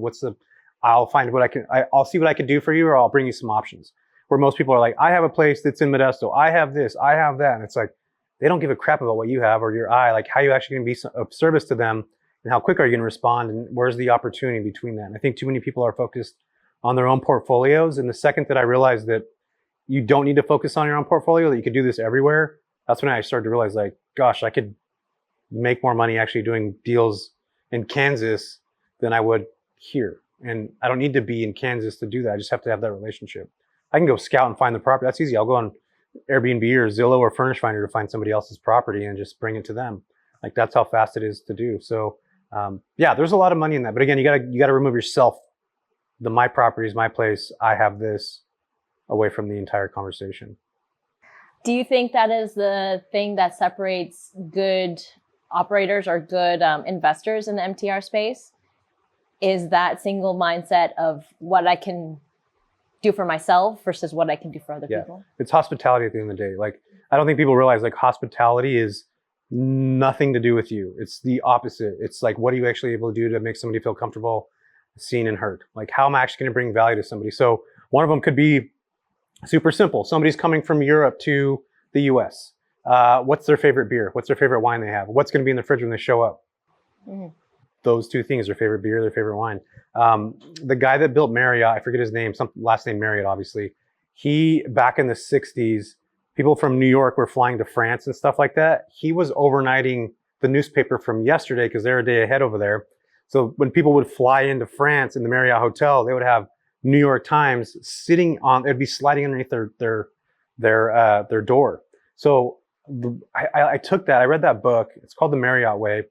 [SPEAKER 4] I'll find what I'll see what I can do for you, or I'll bring you some options. Where most people are like, I have a place that's in Modesto. I have this, I have that. And it's like, they don't give a crap about what you have or your eye, like how you actually going to be of service to them and how quick are you going to respond and where's the opportunity between that. And I think too many people are focused on their own portfolios. And the second that I realized that you don't need to focus on your own portfolio, that you could do this everywhere, that's when I started to realize, like, gosh, I could make more money actually doing deals in Kansas than I would here. And I don't need to be in Kansas to do that. I just have to have that relationship. I can go scout and find the property. That's easy. I'll go on Airbnb or Zillow or Furnish Finder to find somebody else's property and just bring it to them. Like, that's how fast it is to do. So there's a lot of money in that. But again, you gotta remove yourself. My property is my place. I have this away from the entire conversation.
[SPEAKER 2] Do you think that is the thing that separates good operators or good investors in the MTR space? Is that single mindset of what I can do for myself versus what I can do for other people? It's
[SPEAKER 4] hospitality at the end of the day. Like, I don't think people realize, like, hospitality is nothing to do with you. It's the opposite. It's like, what are you actually able to do to make somebody feel comfortable, seen and heard? Like, how am I actually going to bring value to somebody? So one of them could be super simple. Somebody's coming from Europe to the US. What's their favorite beer? What's their favorite wine they have? What's going to be in the fridge when they show up? Mm-hmm. Those 2 things, their favorite beer, their favorite wine. The guy that built Marriott, I forget his name, some last name Marriott, obviously. He, back in the 60s, people from New York were flying to France and stuff like that. He was overnighting the newspaper from yesterday because they're a day ahead over there. So when people would fly into France in the Marriott hotel, they would have New York Times sitting on, it'd be sliding underneath their door. So I took that, I read that book. It's called The Marriott Way.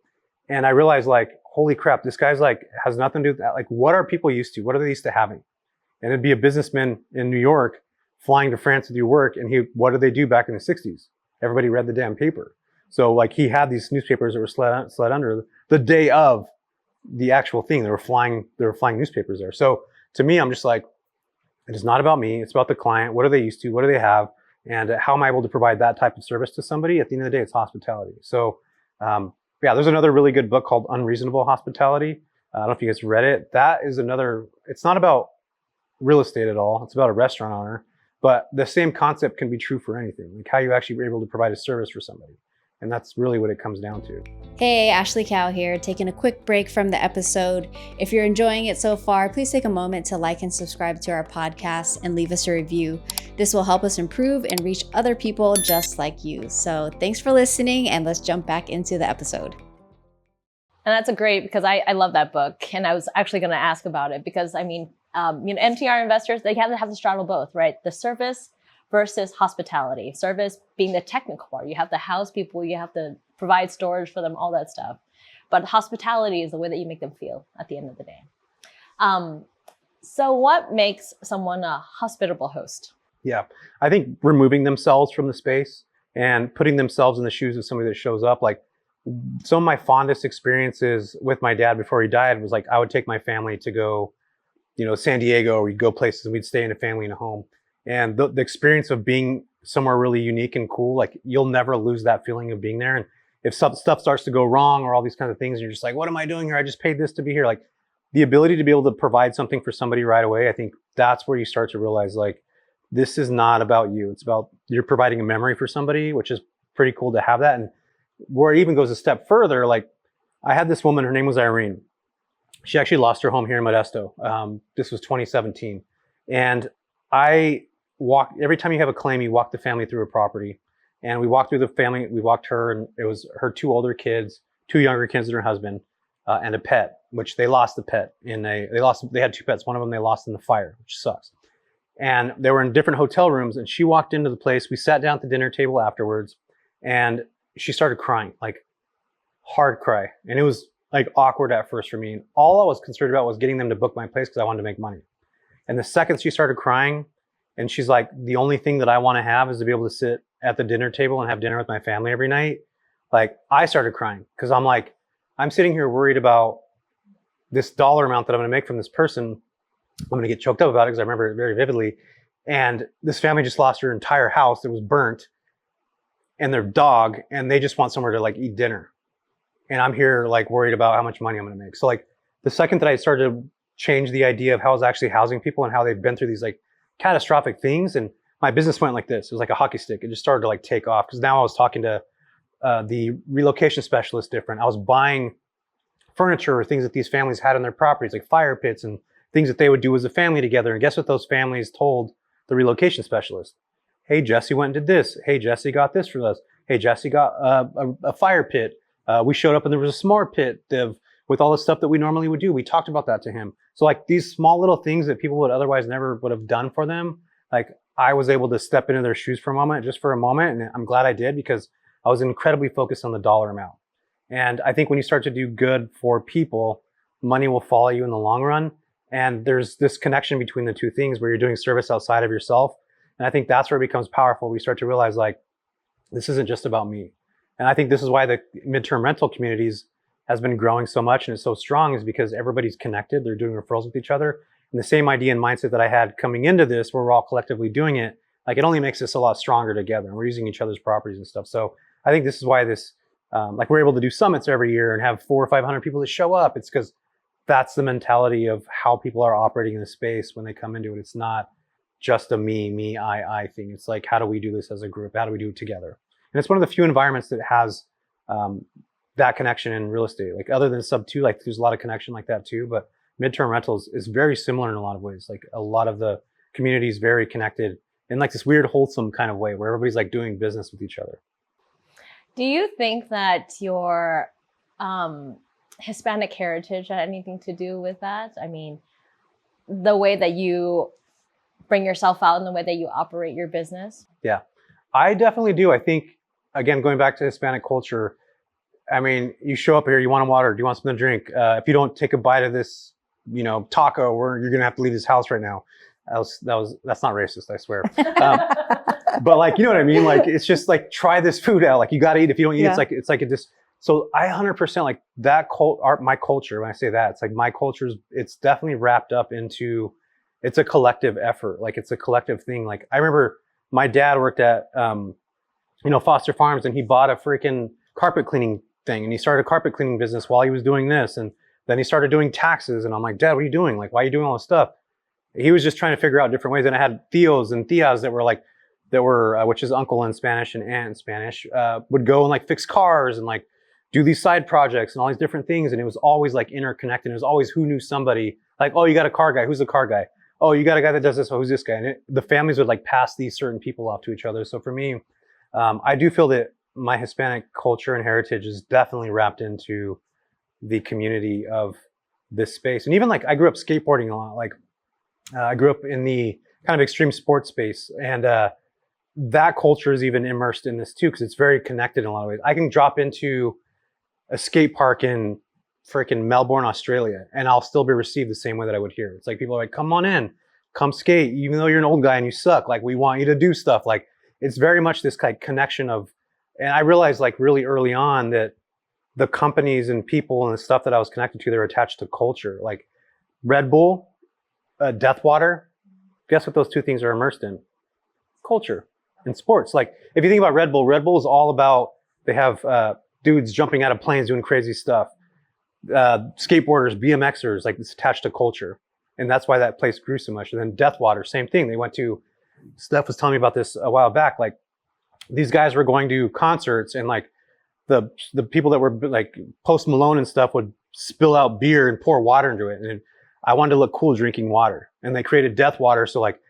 [SPEAKER 4] And I realized, like, holy crap, this guy's like, has nothing to do with that. Like, what are people used to? What are they used to having? And it'd be a businessman in New York flying to France to do work. And what did they do back in the 60s? Everybody read the damn paper. So, like, he had these newspapers that were slid under the day of the actual thing. They were flying newspapers there. So to me, I'm just like, it is not about me. It's about the client. What are they used to? What do they have? And how am I able to provide that type of service to somebody? At the end of the day, it's hospitality. So, there's another really good book called Unreasonable Hospitality. I don't know if you guys read it. That is another, it's not about real estate at all. It's about a restaurant owner, but the same concept can be true for anything, like how you actually were able to provide a service for somebody. And that's really what it comes down to.
[SPEAKER 1] Hey, Ashley Cow here, taking a quick break from the episode. If you're enjoying it so far, please take a moment to like and subscribe to our podcast and leave us a review. This will help us improve and reach other people just like you. So thanks for listening, and let's jump back into the episode.
[SPEAKER 2] And that's great, because I love that book. And I was actually going to ask about it because, I mean, MTR investors, they have to straddle both, right? The service versus hospitality. Service being the technical part. You have to house people, you have to provide storage for them, all that stuff. But hospitality is the way that you make them feel at the end of the day. So what makes someone a hospitable host?
[SPEAKER 4] Yeah, I think removing themselves from the space and putting themselves in the shoes of somebody that shows up. Like, some of my fondest experiences with my dad before he died was, like, I would take my family to go, San Diego, or we'd go places and we'd stay in a family in a home. And the experience of being somewhere really unique and cool, like, you'll never lose that feeling of being there. And if stuff starts to go wrong or all these kinds of things, you're just like, what am I doing here? I just paid this to be here. Like, the ability to be able to provide something for somebody right away, I think that's where you start to realize, like, this is not about you. It's about, you're providing a memory for somebody, which is pretty cool to have that. And where it even goes a step further, like, I had this woman, her name was Irene. She actually lost her home here in Modesto. This was 2017. And every time you have a claim, you walk the family through a property. And we walked through the family. We walked her, and it was her 2 older kids, 2 younger kids and her husband, and a pet, which they lost the pet they had 2 pets. One of them they lost in the fire, which sucks. And they were in different hotel rooms, and she walked into the place. We sat down at the dinner table afterwards, and she started crying, like hard cry. And it was like awkward at first for me. And all I was concerned about was getting them to book my place because I wanted to make money. And the second she started crying, and she's like, the only thing that I want to have is to be able to sit at the dinner table and have dinner with my family every night. Like, I started crying because I'm like, I'm sitting here worried about this dollar amount that I'm going to make from this person. I'm going to get choked up about it because I remember it very vividly. And this family just lost their entire house. It was burnt, and their dog, and they just want somewhere to like eat dinner. And I'm here like worried about how much money I'm going to make. So like the second that I started to change the idea of how I was actually housing people and how they've been through these like catastrophic things, and my business went like this. It was like a hockey stick. It just started to like take off because now I was talking to the relocation specialist different. I was buying furniture or things that these families had on their properties, like fire pits and things that they would do as a family together. And guess what those families told the relocation specialist? Hey, Jesse went and did this. Hey, Jesse got this for us. Hey, Jesse got a fire pit. We showed up and there was a s'more pit with all the stuff that we normally would do. We talked about that to him. So like these small little things that people would otherwise never would have done for them, like I was able to step into their shoes for a moment, just for a moment. And I'm glad I did because I was incredibly focused on the dollar amount. And I think when you start to do good for people, money will follow you in the long run. And there's this connection between the two things where you're doing service outside of yourself. And I think that's where it becomes powerful. We start to realize like, this isn't just about me. And I think this is why the midterm rental communities has been growing so much and is so strong, is because everybody's connected. They're doing referrals with each other. And the same idea and mindset that I had coming into this, where we're all collectively doing it, like it only makes us a lot stronger together. And we're using each other's properties and stuff. So I think this is why this, like we're able to do summits every year and have 400 or 500 people that show up. It's because that's the mentality of how people are operating in the space when they come into it. It's not just a me, I thing. It's like, how do we do this as a group? How do we do it together? And it's one of the few environments that has that connection in real estate. Like other than sub 2, like there's a lot of connection like that too. But midterm rentals is very similar in a lot of ways. Like a lot of the community is very connected in like this weird, wholesome kind of way where everybody's like doing business with each other.
[SPEAKER 2] Do you think that your Hispanic heritage had anything to do with that? I mean, the way that you bring yourself out and the way that you operate your business? Yeah,
[SPEAKER 4] I definitely do. I think, again, going back to Hispanic culture, I mean, you show up here, you want water, do you want something to drink? If you don't take a bite of this, taco, you're going to have to leave this house right now. That's not racist, I swear. But like, you know what I mean? Like, it's just like, try this food out. Like you got to eat. If you don't eat, it's like it just, so I 100% like that my culture. When I say that, it's like my culture it's definitely wrapped up into, it's a collective effort. Like it's a collective thing. Like I remember my dad worked at, Foster Farms, and he bought a freaking carpet cleaning thing. And he started a carpet cleaning business while he was doing this. And then he started doing taxes. And I'm like, Dad, what are you doing? Like, why are you doing all this stuff? He was just trying to figure out different ways. And I had tios and tias that were which is uncle in Spanish and aunt in Spanish, would go and like fix cars and like do these side projects and all these different things. And it was always like interconnected. It was always who knew somebody. Like, oh, you got a car guy. Who's the car guy? Oh, you got a guy that does this. Oh, who's this guy? And the families would like pass these certain people off to each other. So for me, I do feel that my Hispanic culture and heritage is definitely wrapped into the community of this space. And even like I grew up skateboarding a lot. Like I grew up in the kind of extreme sports space, and that culture is even immersed in this too, because it's very connected in a lot of ways. I can drop into a skate park in freaking Melbourne, Australia, and I'll still be received the same way that I would here. It's like people are like, come on in, come skate, even though you're an old guy and you suck. Like we want you to do stuff. Like it's very much this kind of connection of, and I realized like really early on that the companies and people and the stuff that I was connected to, they're attached to culture. Like Red Bull, Deathwater, guess what those two things are immersed in? Culture and sports. Like if you think about Red Bull is all about, they have dudes jumping out of planes doing crazy stuff. Skateboarders, BMXers, like it's attached to culture. And that's why that place grew so much. And then Deathwater, same thing. They went to, Steph was telling me about this a while back, like these guys were going to concerts, and like the people that were like Post Malone and stuff would spill out beer and pour water into it. And I wanted to look cool drinking water. And they created Deathwater. So like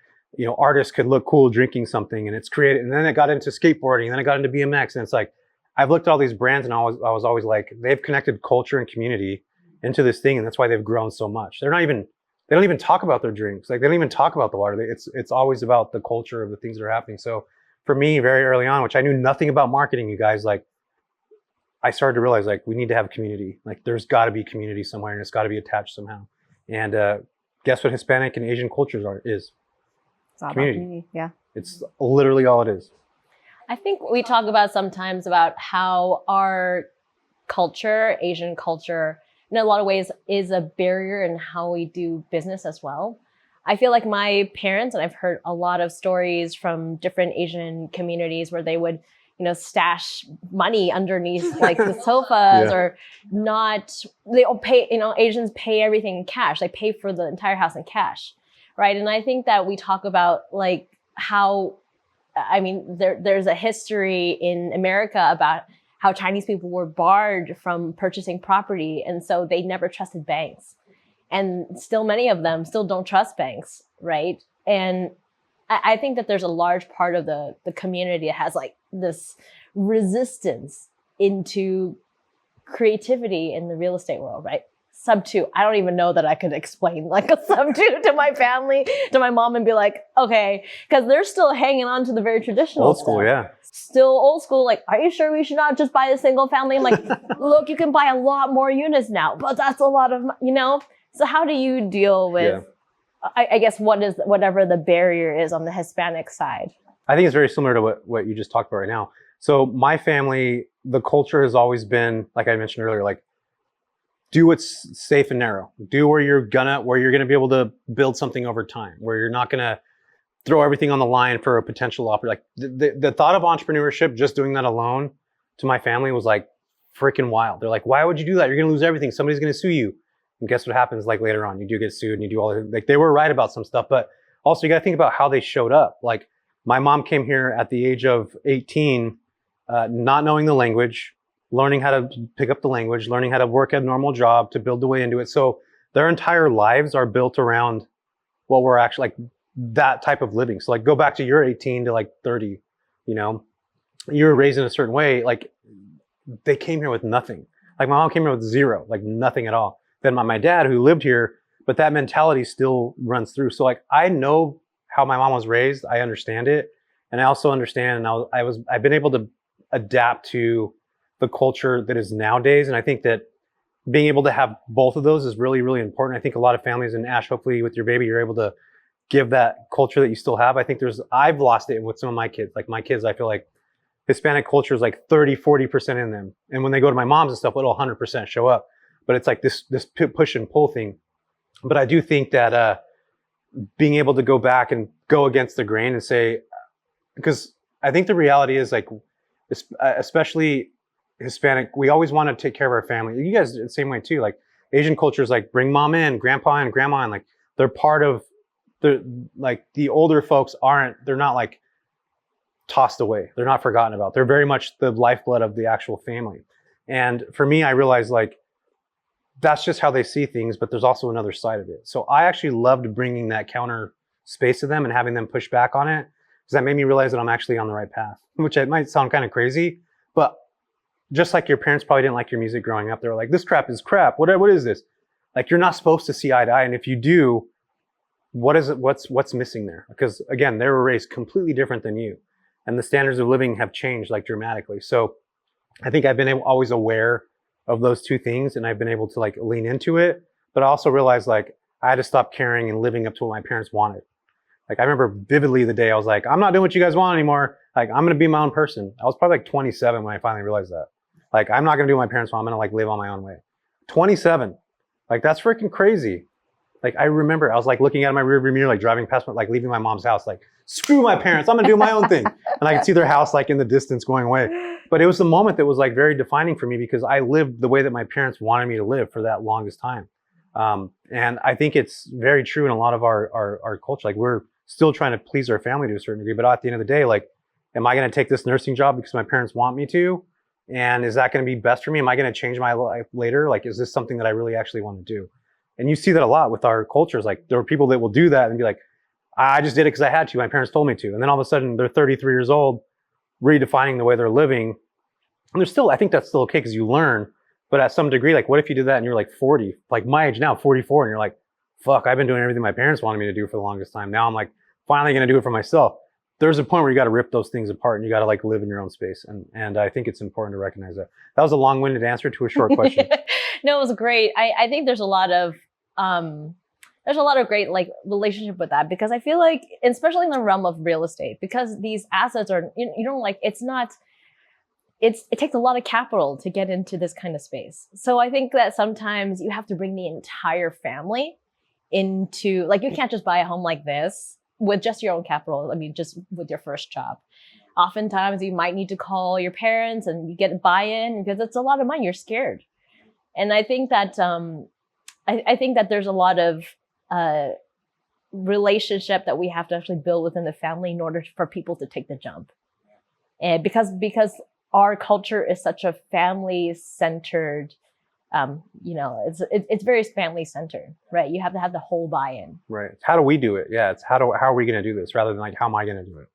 [SPEAKER 4] artists could look cool drinking something, and it's created. And then it got into skateboarding, and then it got into BMX, and it's like, I've looked at all these brands, and I was always like, they've connected culture and community into this thing, and that's why they've grown so much. They don't even talk about their drinks. Like, they don't even talk about the water. It's always about the culture of the things that are happening. So for me, very early on, which I knew nothing about marketing, you guys, like, I started to realize, like, we need to have community. Like, there's got to be community somewhere, and it's got to be attached somehow. And guess what Hispanic and Asian cultures is?
[SPEAKER 1] It's all
[SPEAKER 4] community.
[SPEAKER 1] about community. Yeah.
[SPEAKER 4] It's literally all it is.
[SPEAKER 2] I think we talk about sometimes about how our culture, Asian culture, in a lot of ways is a barrier in how we do business as well. I feel like my parents, and I've heard a lot of stories from different Asian communities where they would, stash money underneath like the sofas or not, they all pay, Asians pay everything in cash. They pay for the entire house in cash. Right. And I think that we talk about like how, there's a history in America about how Chinese people were barred from purchasing property. And so they never trusted banks. And still many of them still don't trust banks. Right. And I think that there's a large part of the community that has like this resistance into creativity in the real estate world. Right. Sub 2. I don't even know that I could explain like a sub 2 to my family, to my mom, and be like, okay, because they're still hanging on to the very traditional
[SPEAKER 4] old school,
[SPEAKER 2] stuff.
[SPEAKER 4] yeah.
[SPEAKER 2] Still old school. Like, are you sure we should not just buy a single family? I'm like, look, you can buy a lot more units now, but that's a lot of, So how do you deal with, I guess, whatever the barrier is on the Hispanic side?
[SPEAKER 4] I think it's very similar to what you just talked about right now. So my family, the culture has always been, like I mentioned earlier, like, do what's safe and narrow. Do where you're gonna be able to build something over time, where you're not gonna throw everything on the line for a potential offer. Like the thought of entrepreneurship, just doing that alone, to my family was like freaking wild. They're like, why would you do that? You're gonna lose everything. Somebody's gonna sue you. And guess what happens? Like later on, you do get sued and you do all that. Like they were right about some stuff, but also you got to think about how they showed up. Like my mom came here at the age of 18, not knowing the language, learning how to pick up the language, learning how to work a normal job to build the way into it. So their entire lives are built around what we're actually like that type of living. So like go back to your 18 to like 30, you were raised in a certain way. Like they came here with nothing. Like my mom came here with zero, like nothing at all. Then my dad who lived here, but that mentality still runs through. So like I know how my mom was raised. I understand it. And I also understand, and I've been able to adapt to the culture that is nowadays. And I think that being able to have both of those is really, really important. I think a lot of families, and Ash, hopefully with your baby, you're able to give that culture that you still have. I think I've lost it with some of my kids. Like my kids, I feel like Hispanic culture is like 30, 40% in them. And when they go to my mom's and stuff, it'll 100% show up. But it's like this push and pull thing. But I do think that being able to go back and go against the grain and say, because I think the reality is like, especially Hispanic, we always want to take care of our family. You guys the same way too. Like Asian culture is like bring mom in, grandpa in, grandma in. Like they're part of the older folks they're not like tossed away. They're not forgotten about. They're very much the lifeblood of the actual family. And for me, I realized like that's just how they see things, but there's also another side of it. So I actually loved bringing that counter space to them and having them push back on it, because that made me realize that I'm actually on the right path, which it might sound kind of crazy, but just like your parents probably didn't like your music growing up. They were like, this crap is crap. What is this? Like, you're not supposed to see eye to eye. And if you do, what is it? What's missing there? Because again, they were raised completely different than you, and the standards of living have changed like dramatically. So I think I've been always aware of those two things, and I've been able to like lean into it, but I also realized like I had to stop caring and living up to what my parents wanted. Like I remember vividly the day I was like, I'm not doing what you guys want anymore. Like I'm going to be my own person. I was probably like 27 when I finally realized that. Like I'm not going to do what my parents want. I'm going to like live on my own way. 27. Like that's freaking crazy. Like I remember I was like looking at my rearview mirror, like driving past, like leaving my mom's house, like screw my parents. I'm going to do my own thing. And I could see their house like in the distance going away. But it was the moment that was like very defining for me, because I lived the way that my parents wanted me to live for that longest time. And I think it's very true in a lot of our culture. Like we're still trying to please our family to a certain degree, but at the end of the day, like, am I going to take this nursing job because my parents want me to? And is that going to be best for me? Am I going to change my life later? Like, is this something that I really actually want to do? And you see that a lot with our cultures. Like there are people that will do that and be like, I just did it because I had to. My parents told me to. And then all of a sudden they're 33 years old, redefining the way they're living. And there's still, I think that's still okay because you learn. But at some degree, like what if you did that and you're like 40, like my age now, 44, and you're like, fuck, I've been doing everything my parents wanted me to do for the longest time. Now I'm like finally going to do it for myself. There's a point where you got to rip those things apart and you got to like live in your own space. And I think it's important to recognize that. That was a long-winded answer to a short question.
[SPEAKER 2] No, it was great. I think there's a lot of great like relationship with that, because I feel like, especially in the realm of real estate, because these assets are, you know, like it takes a lot of capital to get into this kind of space. So I think that sometimes you have to bring the entire family into, like, you can't just buy a home like this with just your own capital. I mean, just with your first job. Oftentimes you might need to call your parents and you get buy-in because it's a lot of money. You're scared. And I think that, I think that there's a lot of relationship that we have to actually build within the family in order for people to take the jump. And because our culture is such a family-centered, you know, it's very family-centered, right? You have to have the whole buy-in.
[SPEAKER 4] Right. How do we do it? Yeah. It's how are we going to do this rather than like, how am I going to do it?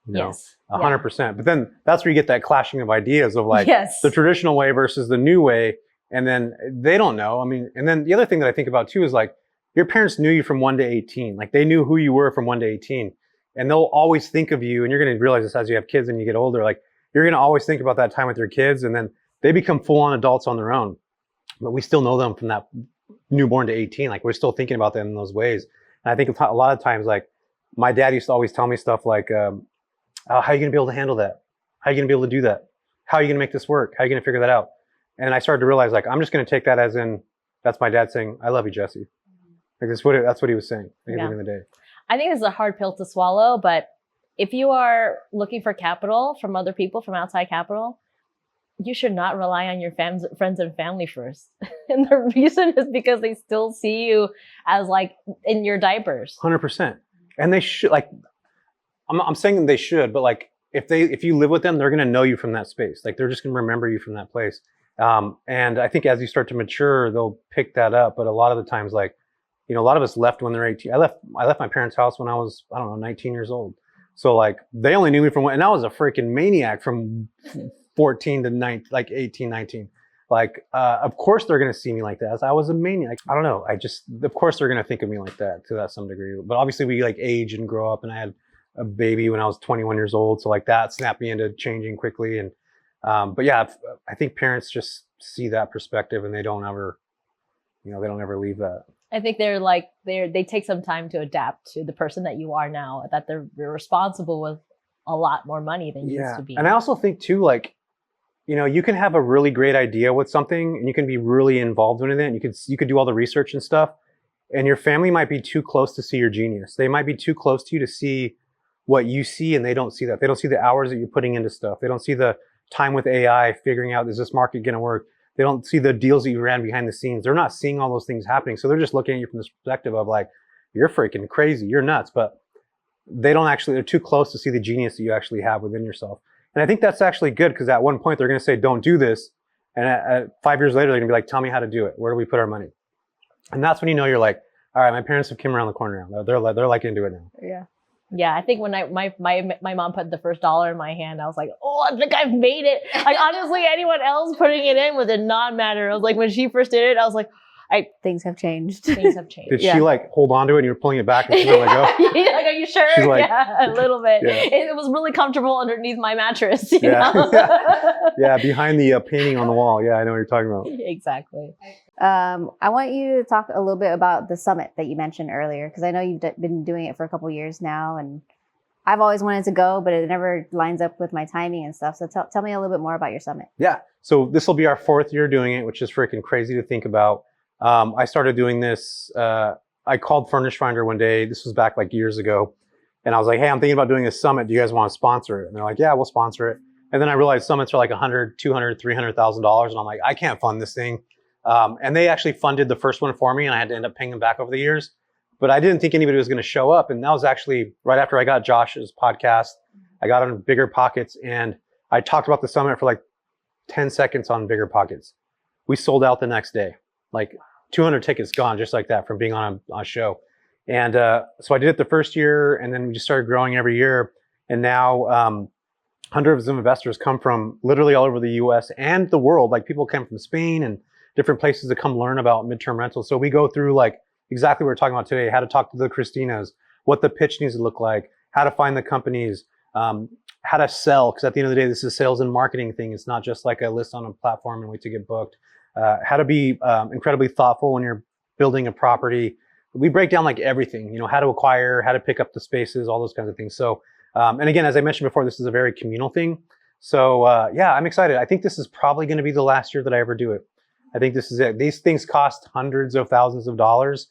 [SPEAKER 4] You know,
[SPEAKER 2] yes.
[SPEAKER 4] 100%. But then that's where you get that clashing of ideas of like the traditional way versus the new way. And then they don't know. I mean, and then the other thing that I think about too is like your parents knew you from 1 to 18. Like they knew who you were from 1 to 18. And they'll always think of you. And you're going to realize this as you have kids and you get older. Like you're going to always think about that time with your kids. And then they become full-on adults on their own. But we still know them from that newborn to 18. Like we're still thinking about them in those ways. And I think a lot of times, like my dad used to always tell me stuff like, how are you going to be able to handle that? How are you going to be able to do that? How are you going to make this work? How are you going to figure that out? And I started to realize, like, I'm just going to take that as in, that's my dad saying, I love you, Jesse. Like that's what he was saying at the end of the day. I
[SPEAKER 2] think it's a hard pill to swallow, but if you are looking for capital from other people, from outside capital, you should not rely on your friends and family first. And the reason is because they still see you as like in your diapers.
[SPEAKER 4] 100%. And they should, like, I'm saying they should, but like if you live with them, they're going to know you from that space. Like they're just going to remember you from that place. And I think as you start to mature, they'll pick that up. But a lot of the times, like, you know, a lot of us left when they're 18. I left my parents' house when I was, 19 years old. So like they only knew me from and I was a freaking maniac from 14 to 19, like 18, 19. Like, of course they're going to see me like that. I was a maniac. I don't know. Of course they're going to think of me like that to that some degree. But obviously we like age and grow up, and I had a baby when I was 21 years old. So like that snapped me into changing quickly. And, but yeah, I think parents just see that perspective and they don't ever leave that.
[SPEAKER 2] I think they take some time to adapt to the person that you are now, that they're responsible with a lot more money than you used to be.
[SPEAKER 4] And I also think too, like, you know, you can have a really great idea with something and you can be really involved in it. And you could do all the research and stuff, and your family might be too close to see your genius. They might be too close to you to see what you see, and they don't see that. They don't see the hours that you're putting into stuff. They don't see the time with AI figuring out, is this market going to work? They don't see the deals that you ran behind the scenes. They're not seeing all those things happening. So they're just looking at you from this perspective of like, you're freaking crazy, you're nuts. But they're too close to see the genius that you actually have within yourself. And I think that's actually good, because at one point they're going to say, don't do this. And at 5 years later, they're going to be like, tell me how to do it. Where do we put our money? And that's when you know you're like, all right, my parents have come around the corner now. They're like into it now.
[SPEAKER 2] Yeah. Yeah, I think when my mom put the first dollar in my hand, I was like, oh, I think I've made it. Like, honestly, anyone else putting it in would not matter. I was like, when she first did it, I was like,
[SPEAKER 1] things have changed.
[SPEAKER 2] Things have changed.
[SPEAKER 4] Did she like hold on to it and you were pulling it back and she was like, oh?
[SPEAKER 2] Like, are you sure?
[SPEAKER 4] She's like,
[SPEAKER 2] yeah, a little bit.
[SPEAKER 4] Yeah.
[SPEAKER 2] It was really comfortable underneath my mattress. You
[SPEAKER 4] yeah.
[SPEAKER 2] know?
[SPEAKER 4] Yeah, behind the painting on the wall. Yeah, I know what you're talking about.
[SPEAKER 2] Exactly.
[SPEAKER 1] I want you to talk a little bit about the summit that you mentioned earlier, because I know you've been doing it for a couple of years now, and I've always wanted to go, but it never lines up with my timing and stuff. So tell me a little bit more about your summit.
[SPEAKER 4] Yeah. So this will be our 4th year doing it, which is freaking crazy to think about. I started doing this. I called Furnish Finder one day. This was back like years ago. And I was like, hey, I'm thinking about doing a summit. Do you guys want to sponsor it? And they're like, yeah, we'll sponsor it. And then I realized summits are like $100,000, $200,000, $300,000. And I'm like, I can't fund this thing. And they actually funded the first one for me, and I had to end up paying them back over the years. But I didn't think anybody was going to show up. And that was actually right after I got Josh's podcast. I got on Bigger Pockets, and I talked about the summit for like 10 seconds on Bigger Pockets. We sold out the next day. Like 200 tickets gone just like that from being on a show. And so I did it the first year, and then we just started growing every year. And now hundreds of investors come from literally all over the US and the world. Like people come from Spain and different places to come learn about midterm rentals. So we go through like exactly what we're talking about today, how to talk to the Christinas, what the pitch needs to look like, how to find the companies, how to sell. Because at the end of the day, this is a sales and marketing thing. It's not just like a list on a platform and wait to get booked. How to be incredibly thoughtful when you're building a property. We break down like everything, how to acquire, how to pick up the spaces, all those kinds of things. So, and again, as I mentioned before, this is a very communal thing. So yeah, I'm excited. I think this is probably going to be the last year that I ever do it. I think this is it. These things cost hundreds of thousands of dollars.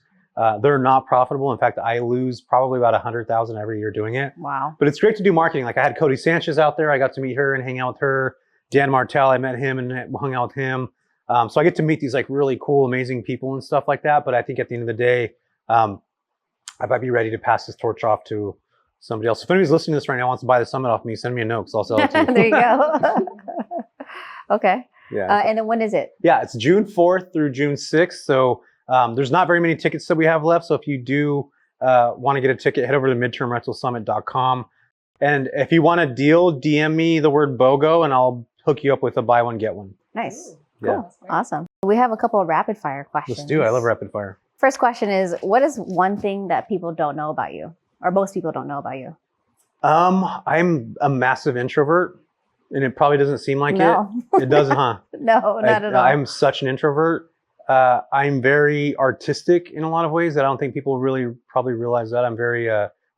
[SPEAKER 4] They're not profitable. In fact, I lose probably about $100,000 every year doing it.
[SPEAKER 1] Wow.
[SPEAKER 4] But it's great to do marketing. Like I had Cody Sanchez out there. I got to meet her and hang out with her. Dan Martell, I met him and hung out with him. So I get to meet these like really cool, amazing people and stuff like that. But I think at the end of the day, I might be ready to pass this torch off to somebody else. If anybody's listening to this right now and wants to buy the summit off me, send me a note because I'll sell it to you.
[SPEAKER 1] There you go. Okay.
[SPEAKER 4] Yeah.
[SPEAKER 1] And then when is it?
[SPEAKER 4] Yeah, it's June 4th through June 6th. So there's not very many tickets that we have left. So if you do want to get a ticket, head over to midtermrentalsummit.com. And if you want a deal, DM me the word BOGO and I'll hook you up with a buy one, get one.
[SPEAKER 1] Nice.
[SPEAKER 4] Yeah.
[SPEAKER 1] Cool. Awesome. We have a couple of rapid fire questions.
[SPEAKER 4] Let's do it. I love rapid fire.
[SPEAKER 1] First question is, what is one thing that people don't know about you, or most people don't know about you?
[SPEAKER 4] I'm a massive introvert, and it probably doesn't seem like it. It doesn't, huh?
[SPEAKER 1] No, not at all.
[SPEAKER 4] I'm such an introvert. I'm very artistic in a lot of ways that I don't think people really probably realize that. I'm very,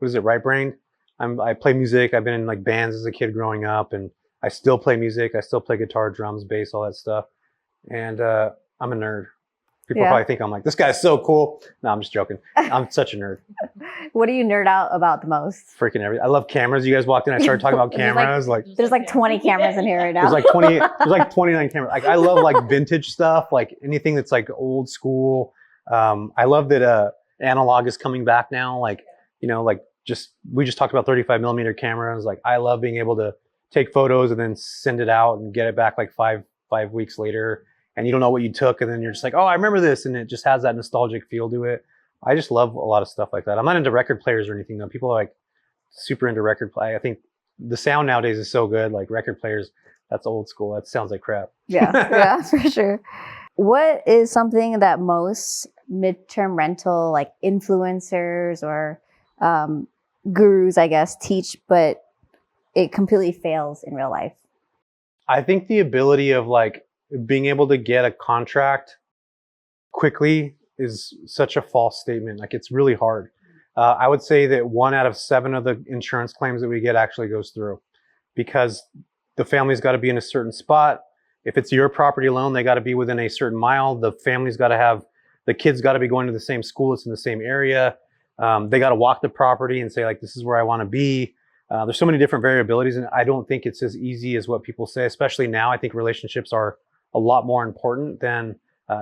[SPEAKER 4] right-brained. I play music. I've been in like bands as a kid growing up, and I still play music. I still play guitar, drums, bass, all that stuff. And I'm a nerd. People probably think I'm like, this guy's so cool. No, I'm just joking. I'm such a nerd.
[SPEAKER 1] What do you nerd out about the most?
[SPEAKER 4] Freaking everything. I love cameras. You guys walked in. I started talking about cameras.
[SPEAKER 1] There's like 20 cameras in here right now.
[SPEAKER 4] There's like 29 cameras. Like I love like vintage stuff. Like anything that's like old school. I love that analog is coming back now. Like we just talked about 35 millimeter cameras. Like I love being able to take photos and then send it out and get it back like five weeks later. And you don't know what you took, and then you're just like, oh, I remember this, and it just has that nostalgic feel to it. I just love a lot of stuff like that. I'm not into record players or anything though. People are like super into record play. I think the sound nowadays is so good. Like record players, that's old school. That sounds like crap.
[SPEAKER 1] Yeah, for sure. What is something that most midterm rental like influencers or gurus, I guess, teach, but it completely fails in real life?
[SPEAKER 4] I think the ability of like being able to get a contract quickly is such a false statement. Like it's really hard. I would say that 1 out of 7 of the insurance claims that we get actually goes through because the family's got to be in a certain spot. If it's your property alone, they got to be within a certain mile. The family's got to have, the kids got to be going to the same school. It's in the same area. They got to walk the property and say like, this is where I want to be. There's so many different variabilities, and I don't think it's as easy as what people say, especially now. I think relationships are a lot more important than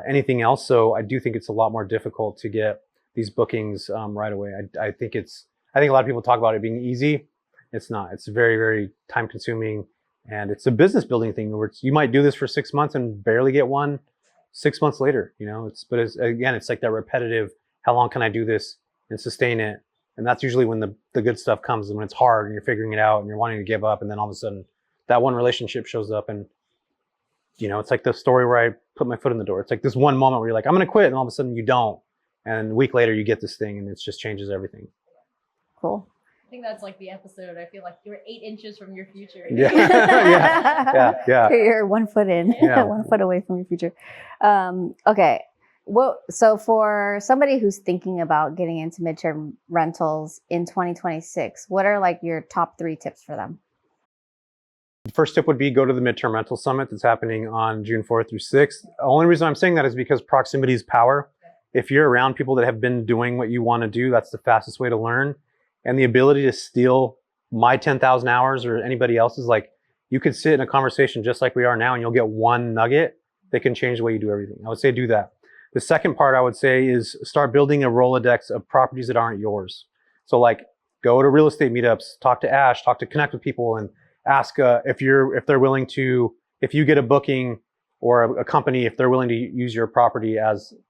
[SPEAKER 4] anything else. So I do think it's a lot more difficult to get these bookings right away. I think a lot of people talk about it being easy. It's not. It's very, very time consuming, and it's a business building thing where you might do this for 6 months and barely get one 6 months later, but it's like that repetitive, how long can I do this and sustain it? And that's usually when the good stuff comes, and when it's hard and you're figuring it out and you're wanting to give up, and then all of a sudden that one relationship shows up, and it's like the story where I put my foot in the door. It's like this one moment where you're like, I'm going to quit. And all of a sudden you don't. And a week later you get this thing and it just changes everything.
[SPEAKER 1] Cool.
[SPEAKER 2] I think that's like the episode. I feel like you're 8 inches from your future.
[SPEAKER 4] Yeah. Yeah.
[SPEAKER 1] You're 1 foot in, 1 foot away from your future. Okay. So for somebody who's thinking about getting into midterm rentals in 2026, what are like your top 3 tips for them?
[SPEAKER 4] The first tip would be go to the Midterm Rental Summit that's happening on June 4th through 6th. The only reason I'm saying that is because proximity is power. If you're around people that have been doing what you want to do, that's the fastest way to learn. And the ability to steal my 10,000 hours or anybody else's, like you could sit in a conversation just like we are now and you'll get one nugget that can change the way you do everything. I would say do that. The second part I would say is start building a Rolodex of properties that aren't yours. So like go to real estate meetups, talk to Ash, connect with people, and ask if they're willing to, if you get a booking or a company, if they're willing to use your property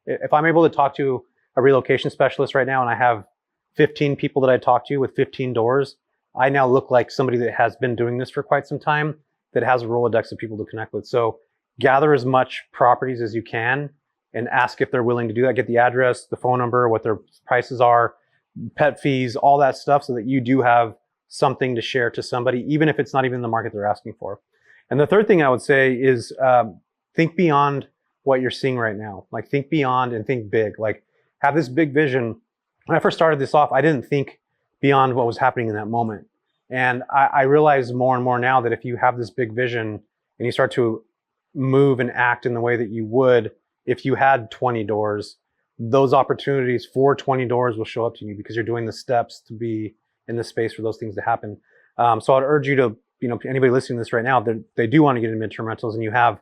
[SPEAKER 4] if I'm able to talk to a relocation specialist right now and I have 15 people that I talked to with 15 doors, I now look like somebody that has been doing this for quite some time, that has a Rolodex of people to connect with. So gather as much properties as you can and ask if they're willing to do that. Get the address, the phone number, what their prices are, pet fees, all that stuff, so that you do have something to share to somebody, even if it's not even the market they're asking for. And the third thing I would say is think beyond what you're seeing right now. Like, think beyond and think big. Like, have this big vision. When I first started this off, I didn't think beyond what was happening in that moment. And I realize more and more now that if you have this big vision and you start to move and act in the way that you would if you had 20 doors, those opportunities for 20 doors will show up to you because you're doing the steps to be in the space for those things to happen. So I'd urge you to, anybody listening to this right now, they do want to get into midterm rentals and you have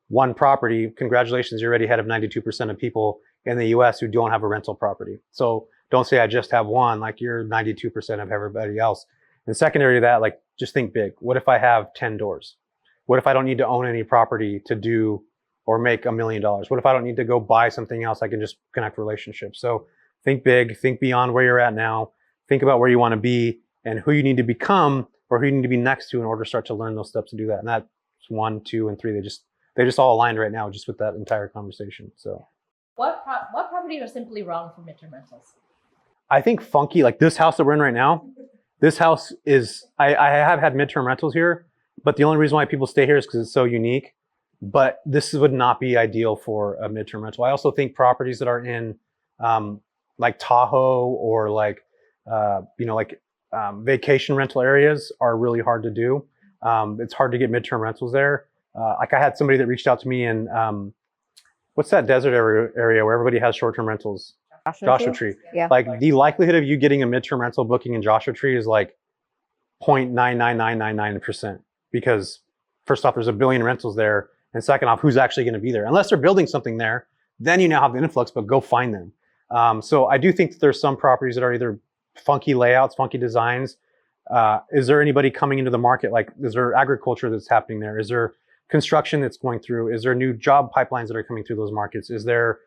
[SPEAKER 4] one property, congratulations, you're already ahead of 92% of people in the US who don't have a rental property. So don't say I just have one, like you're 92% of everybody else. And secondary to that, like, just think big. What if I have 10 doors? What if I don't need to own any property to do or make $1 million? What if I don't need to go buy something else? I can just connect relationships. So think big, think beyond where you're at now, think about where you want to be and who you need to become or who you need to be next to in order to start to learn those steps to do that. And that's 1, 2, and 3. They just all aligned right now just with that entire conversation. So
[SPEAKER 2] what properties are simply wrong for midterm rentals?
[SPEAKER 4] I think funky, like this house that we're in right now. This house is, I have had midterm rentals here, but the only reason why people stay here is because it's so unique. But this would not be ideal for a midterm rental. I also think properties that are in like Tahoe or like, vacation rental areas are really hard to do. It's hard to get midterm rentals there. Like I had somebody that reached out to me in, what's that desert area where everybody has short-term rentals? Joshua Tree.
[SPEAKER 1] Yeah.
[SPEAKER 4] Like the likelihood of you getting a midterm rental booking in Joshua Tree is like 0.99999%, because first off, there's a billion rentals there. And second off, who's actually going to be there? Unless they're building something there, then you now have the influx, but go find them. So I do think that there's some properties that are either funky layouts, funky designs. Is there anybody coming into the market? Like, is there agriculture that's happening there? Is there construction that's going through? Is there new job pipelines that are coming through those markets? Is there,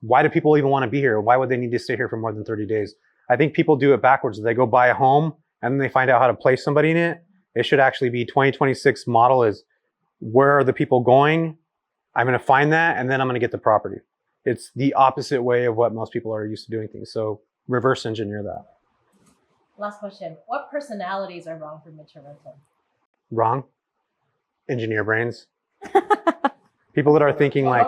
[SPEAKER 4] why do people even want to be here? Why would they need to stay here for more than 30 days? I think people do it backwards. They go buy a home and then they find out how to place somebody in it. It should actually be 2026 model is, where are the people going? I'm going to find that and then I'm going to get the property. It's the opposite way of what most people are used to doing things. So reverse engineer that.
[SPEAKER 2] Last question. What personalities are wrong for midterm rental?
[SPEAKER 4] Wrong? Engineer brains. People that are thinking like,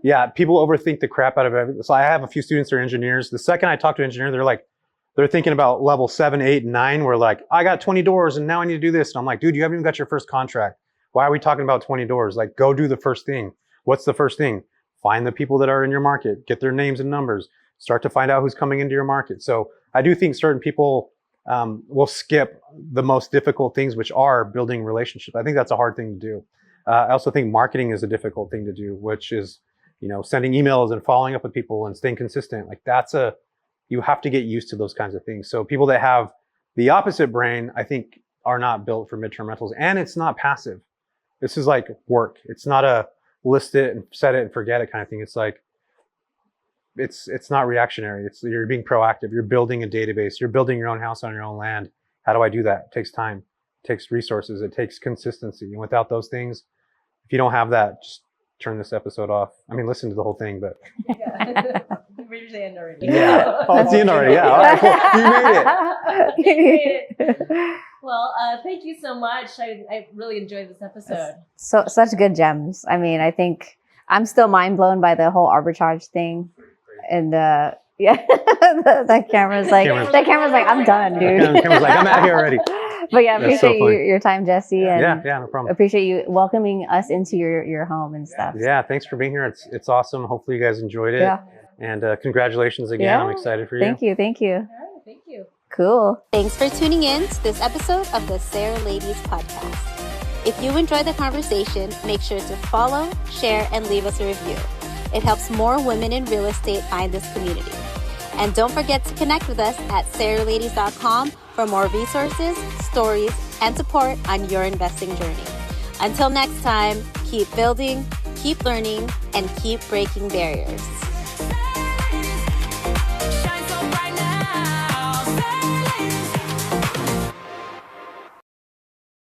[SPEAKER 4] yeah, people overthink the crap out of everything. So I have a few students that are engineers. The second I talk to an engineer, they're thinking about level 7, 8, and 9. Where like, I got 20 doors and now I need to do this. And I'm like, dude, you haven't even got your first contract. Why are we talking about 20 doors? Like, go do the first thing. What's the first thing? Find the people that are in your market, get their names and numbers, start to find out who's coming into your market. So I do think certain people will skip the most difficult things, which are building relationships. I think that's a hard thing to do. I also think marketing is a difficult thing to do, which is, sending emails and following up with people and staying consistent. Like you have to get used to those kinds of things. So people that have the opposite brain, I think, are not built for midterm rentals. And it's not passive. This is like work. It's not a list it and set it and forget it kind of thing. It's like, it's not reactionary. You're being proactive. You're building a database. You're building your own house on your own land. How do I do that? It takes time. It takes resources. It takes consistency. And without those things, if you don't have that, just turn this episode off. I mean, listen to the whole thing, but.
[SPEAKER 2] We're the end already.
[SPEAKER 4] Yeah. Oh, it's the end already. Yeah. All right, cool. You made it.
[SPEAKER 2] Well, thank you so much. I really enjoyed this episode.
[SPEAKER 1] So such good gems. I mean, I think I'm still mind blown by the whole arbitrage thing. And that camera's like, I'm done, dude.
[SPEAKER 4] The camera's like, I'm out here already.
[SPEAKER 1] But yeah, appreciate your time, Jesse. And
[SPEAKER 4] yeah, no problem.
[SPEAKER 1] Appreciate you welcoming us into your home and stuff.
[SPEAKER 4] Yeah, thanks for being here. It's awesome. Hopefully you guys enjoyed it.
[SPEAKER 1] Yeah.
[SPEAKER 4] And congratulations again.
[SPEAKER 1] Yeah.
[SPEAKER 4] I'm excited for you.
[SPEAKER 1] Thank you.
[SPEAKER 2] All right, thank you.
[SPEAKER 1] Cool.
[SPEAKER 3] Thanks for tuning in to this episode of the SARE Ladies Podcast. If you enjoyed the conversation, make sure to follow, share, and leave us a review. It helps more women in real estate find this community. And don't forget to connect with us at sareladies.com for more resources, stories, and support on your investing journey. Until next time, keep building, keep learning, and keep breaking barriers.